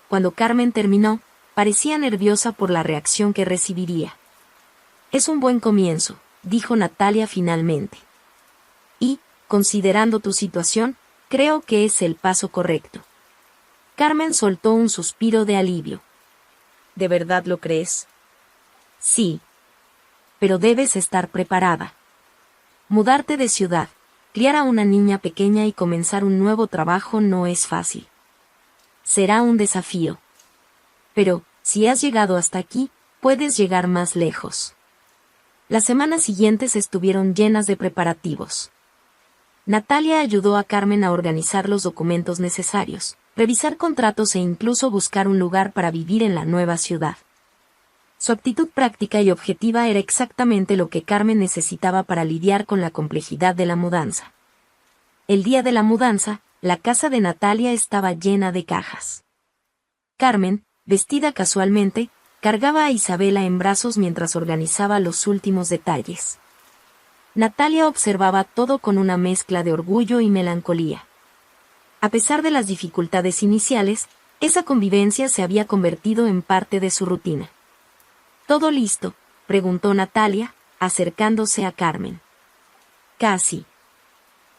Cuando Carmen terminó, parecía nerviosa por la reacción que recibiría. Es un buen comienzo, dijo Natalia finalmente. Y, considerando tu situación, creo que es el paso correcto. Carmen soltó un suspiro de alivio. ¿De verdad lo crees? Sí. Pero debes estar preparada. Mudarte de ciudad, criar a una niña pequeña y comenzar un nuevo trabajo no es fácil. Será un desafío. Pero, si has llegado hasta aquí, puedes llegar más lejos. Las semanas siguientes estuvieron llenas de preparativos. Natalia ayudó a Carmen a organizar los documentos necesarios, revisar contratos e incluso buscar un lugar para vivir en la nueva ciudad. Su actitud práctica y objetiva era exactamente lo que Carmen necesitaba para lidiar con la complejidad de la mudanza. El día de la mudanza, la casa de Natalia estaba llena de cajas. Carmen, vestida casualmente, cargaba a Isabela en brazos mientras organizaba los últimos detalles. Natalia observaba todo con una mezcla de orgullo y melancolía. A pesar de las dificultades iniciales, esa convivencia se había convertido en parte de su rutina. ¿Todo listo?, preguntó Natalia, acercándose a Carmen. Casi.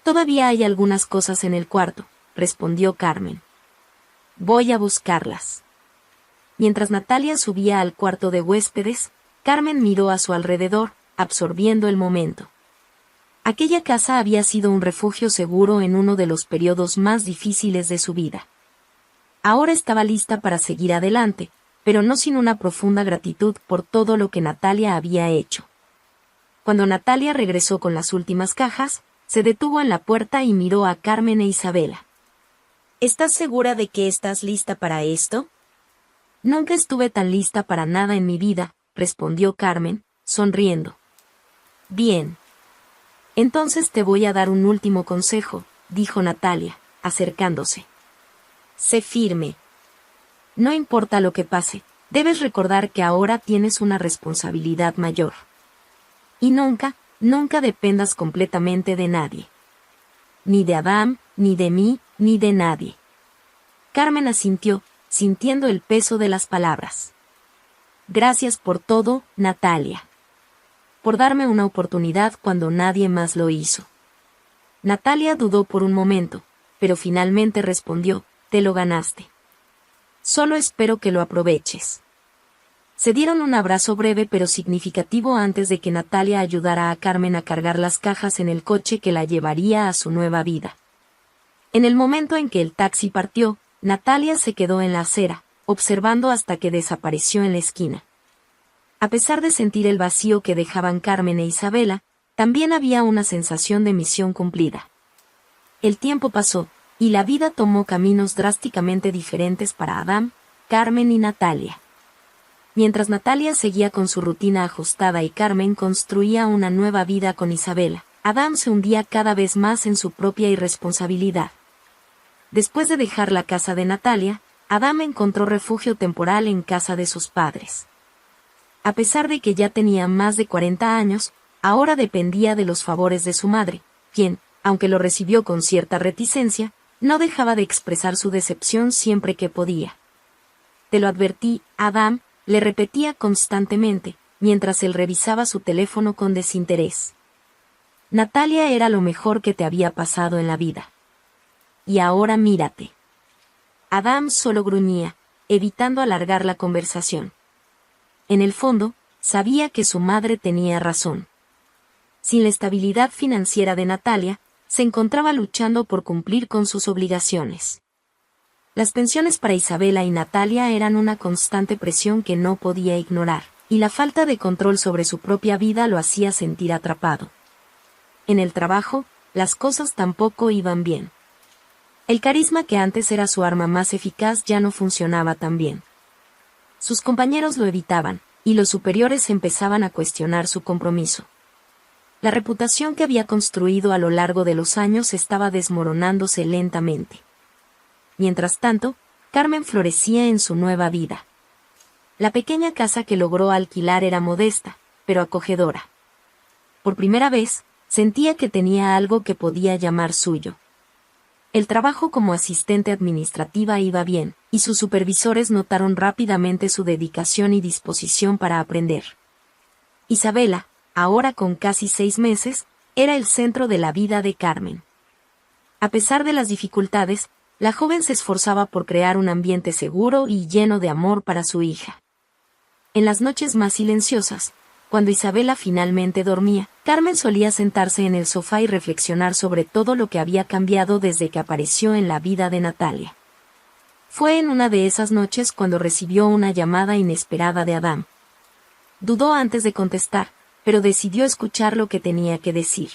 Todavía hay algunas cosas en el cuarto, respondió Carmen. Voy a buscarlas. Mientras Natalia subía al cuarto de huéspedes, Carmen miró a su alrededor, absorbiendo el momento. Aquella casa había sido un refugio seguro en uno de los periodos más difíciles de su vida. Ahora estaba lista para seguir adelante, pero no sin una profunda gratitud por todo lo que Natalia había hecho. Cuando Natalia regresó con las últimas cajas, se detuvo en la puerta y miró a Carmen e Isabela. ¿Estás segura de que estás lista para esto? Nunca estuve tan lista para nada en mi vida, respondió Carmen, sonriendo. Bien. Entonces te voy a dar un último consejo, dijo Natalia, acercándose. Sé firme. No importa lo que pase, debes recordar que ahora tienes una responsabilidad mayor. Y nunca, nunca dependas completamente de nadie. Ni de Adam, ni de mí, ni de nadie. Carmen asintió, sintiendo el peso de las palabras. Gracias por todo, Natalia. Por darme una oportunidad cuando nadie más lo hizo. Natalia dudó por un momento, pero finalmente respondió, te lo ganaste. Solo espero que lo aproveches. Se dieron un abrazo breve pero significativo antes de que Natalia ayudara a Carmen a cargar las cajas en el coche que la llevaría a su nueva vida. En el momento en que el taxi partió, Natalia se quedó en la acera, observando hasta que desapareció en la esquina. A pesar de sentir el vacío que dejaban Carmen e Isabela, también había una sensación de misión cumplida. El tiempo pasó, y la vida tomó caminos drásticamente diferentes para Adam, Carmen y Natalia. Mientras Natalia seguía con su rutina ajustada y Carmen construía una nueva vida con Isabela, Adam se hundía cada vez más en su propia irresponsabilidad. Después de dejar la casa de Natalia, Adam encontró refugio temporal en casa de sus padres. A pesar de que ya tenía más de 40 años, ahora dependía de los favores de su madre, quien, aunque lo recibió con cierta reticencia, no dejaba de expresar su decepción siempre que podía. Te lo advertí, Adam, le repetía constantemente, mientras él revisaba su teléfono con desinterés. Natalia era lo mejor que te había pasado en la vida. Y ahora mírate. Adam solo gruñía, evitando alargar la conversación. En el fondo, sabía que su madre tenía razón. Sin la estabilidad financiera de Natalia, se encontraba luchando por cumplir con sus obligaciones. Las pensiones para Isabela y Natalia eran una constante presión que no podía ignorar, y la falta de control sobre su propia vida lo hacía sentir atrapado. En el trabajo, las cosas tampoco iban bien. El carisma que antes era su arma más eficaz ya no funcionaba tan bien. Sus compañeros lo evitaban, y los superiores empezaban a cuestionar su compromiso. La reputación que había construido a lo largo de los años estaba desmoronándose lentamente. Mientras tanto, Carmen florecía en su nueva vida. La pequeña casa que logró alquilar era modesta, pero acogedora. Por primera vez, sentía que tenía algo que podía llamar suyo. El trabajo como asistente administrativa iba bien, y sus supervisores notaron rápidamente su dedicación y disposición para aprender. Isabela, ahora con casi 6 meses, era el centro de la vida de Carmen. A pesar de las dificultades, la joven se esforzaba por crear un ambiente seguro y lleno de amor para su hija. En las noches más silenciosas, cuando Isabela finalmente dormía, Carmen solía sentarse en el sofá y reflexionar sobre todo lo que había cambiado desde que apareció en la vida de Natalia. Fue en una de esas noches cuando recibió una llamada inesperada de Adam. Dudó antes de contestar, pero decidió escuchar lo que tenía que decir.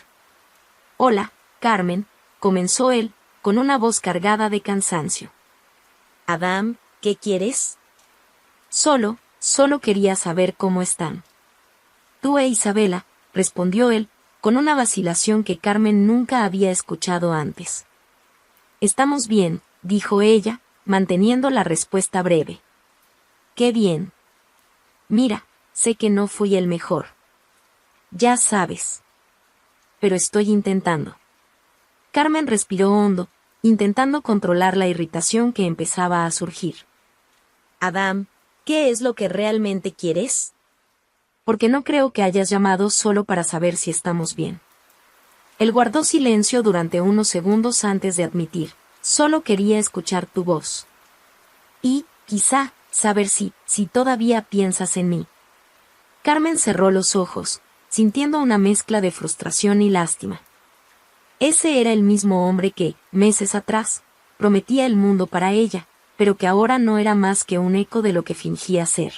«Hola, Carmen», comenzó él, con una voz cargada de cansancio. Adam, ¿qué quieres? Solo quería saber cómo están. Tú e Isabela, respondió él, con una vacilación que Carmen nunca había escuchado antes. Estamos bien, dijo ella, manteniendo la respuesta breve. Qué bien. Mira, sé que no fui el mejor. Ya sabes. Pero estoy intentando. Carmen respiró hondo, intentando controlar la irritación que empezaba a surgir. Adam, ¿qué es lo que realmente quieres? Porque no creo que hayas llamado solo para saber si estamos bien. Él guardó silencio durante unos segundos antes de admitir, solo quería escuchar tu voz. Y, quizá, saber si todavía piensas en mí. Carmen cerró los ojos, sintiendo una mezcla de frustración y lástima. Ese era el mismo hombre que, meses atrás, prometía el mundo para ella, pero que ahora no era más que un eco de lo que fingía ser.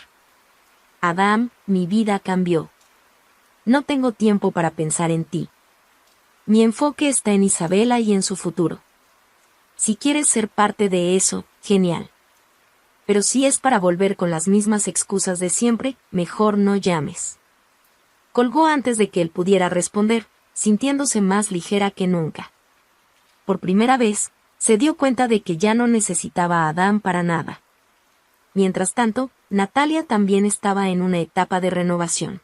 Adam, mi vida cambió. No tengo tiempo para pensar en ti. Mi enfoque está en Isabela y en su futuro. Si quieres ser parte de eso, genial. Pero si es para volver con las mismas excusas de siempre, mejor no llames. Colgó antes de que él pudiera responder, sintiéndose más ligera que nunca. Por primera vez, se dio cuenta de que ya no necesitaba a Adam para nada. Mientras tanto, Natalia también estaba en una etapa de renovación.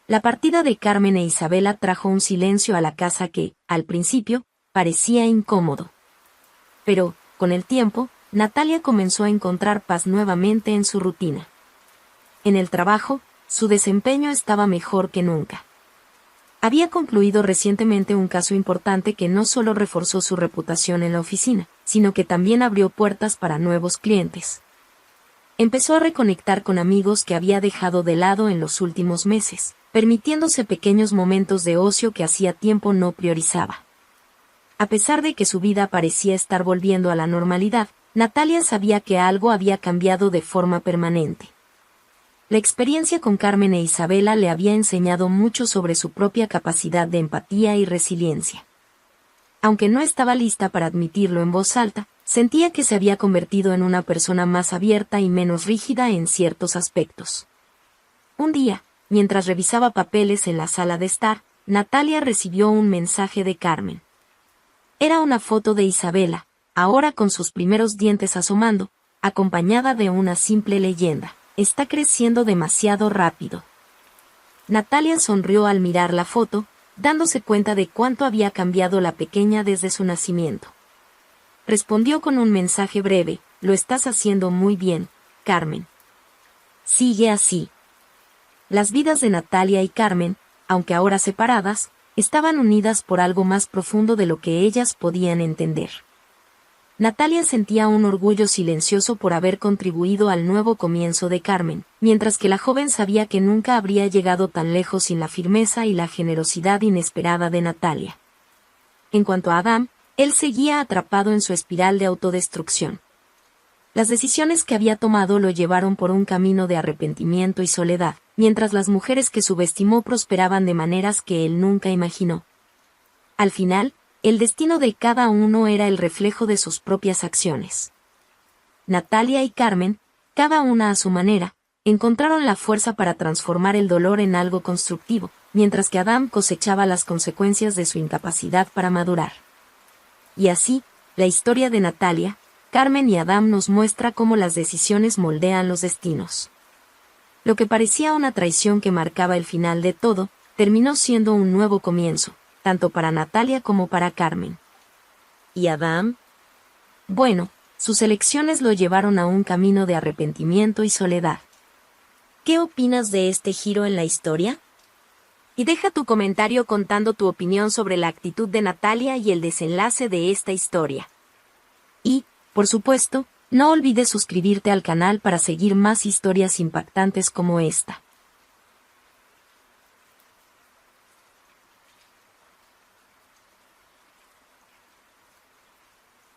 La partida de Carmen e Isabela trajo un silencio a la casa que, al principio, parecía incómodo. Pero, con el tiempo, Natalia comenzó a encontrar paz nuevamente en su rutina. En el trabajo, su desempeño estaba mejor que nunca. Había concluido recientemente un caso importante que no solo reforzó su reputación en la oficina, sino que también abrió puertas para nuevos clientes. Empezó a reconectar con amigos que había dejado de lado en los últimos meses, permitiéndose pequeños momentos de ocio que hacía tiempo no priorizaba. A pesar de que su vida parecía estar volviendo a la normalidad, Natalia sabía que algo había cambiado de forma permanente. La experiencia con Carmen e Isabela le había enseñado mucho sobre su propia capacidad de empatía y resiliencia. Aunque no estaba lista para admitirlo en voz alta, sentía que se había convertido en una persona más abierta y menos rígida en ciertos aspectos. Un día, mientras revisaba papeles en la sala de estar, Natalia recibió un mensaje de Carmen. Era una foto de Isabela, ahora con sus primeros dientes asomando, acompañada de una simple leyenda: está creciendo demasiado rápido. Natalia sonrió al mirar la foto, dándose cuenta de cuánto había cambiado la pequeña desde su nacimiento. Respondió con un mensaje breve: lo estás haciendo muy bien, Carmen. Sigue así. Las vidas de Natalia y Carmen, aunque ahora separadas, estaban unidas por algo más profundo de lo que ellas podían entender. Natalia sentía un orgullo silencioso por haber contribuido al nuevo comienzo de Carmen, mientras que la joven sabía que nunca habría llegado tan lejos sin la firmeza y la generosidad inesperada de Natalia. En cuanto a Adam, él seguía atrapado en su espiral de autodestrucción. Las decisiones que había tomado lo llevaron por un camino de arrepentimiento y soledad, mientras las mujeres que subestimó prosperaban de maneras que él nunca imaginó. Al final, el destino de cada uno era el reflejo de sus propias acciones. Natalia y Carmen, cada una a su manera, encontraron la fuerza para transformar el dolor en algo constructivo, mientras que Adam cosechaba las consecuencias de su incapacidad para madurar. Y así, la historia de Natalia, Carmen y Adam nos muestra cómo las decisiones moldean los destinos. Lo que parecía una traición que marcaba el final de todo, terminó siendo un nuevo comienzo, tanto para Natalia como para Carmen. ¿Y Adam? Bueno, sus elecciones lo llevaron a un camino de arrepentimiento y soledad. ¿Qué opinas de este giro en la historia? Y deja tu comentario contando tu opinión sobre la actitud de Natalia y el desenlace de esta historia. Y, por supuesto, no olvides suscribirte al canal para seguir más historias impactantes como esta.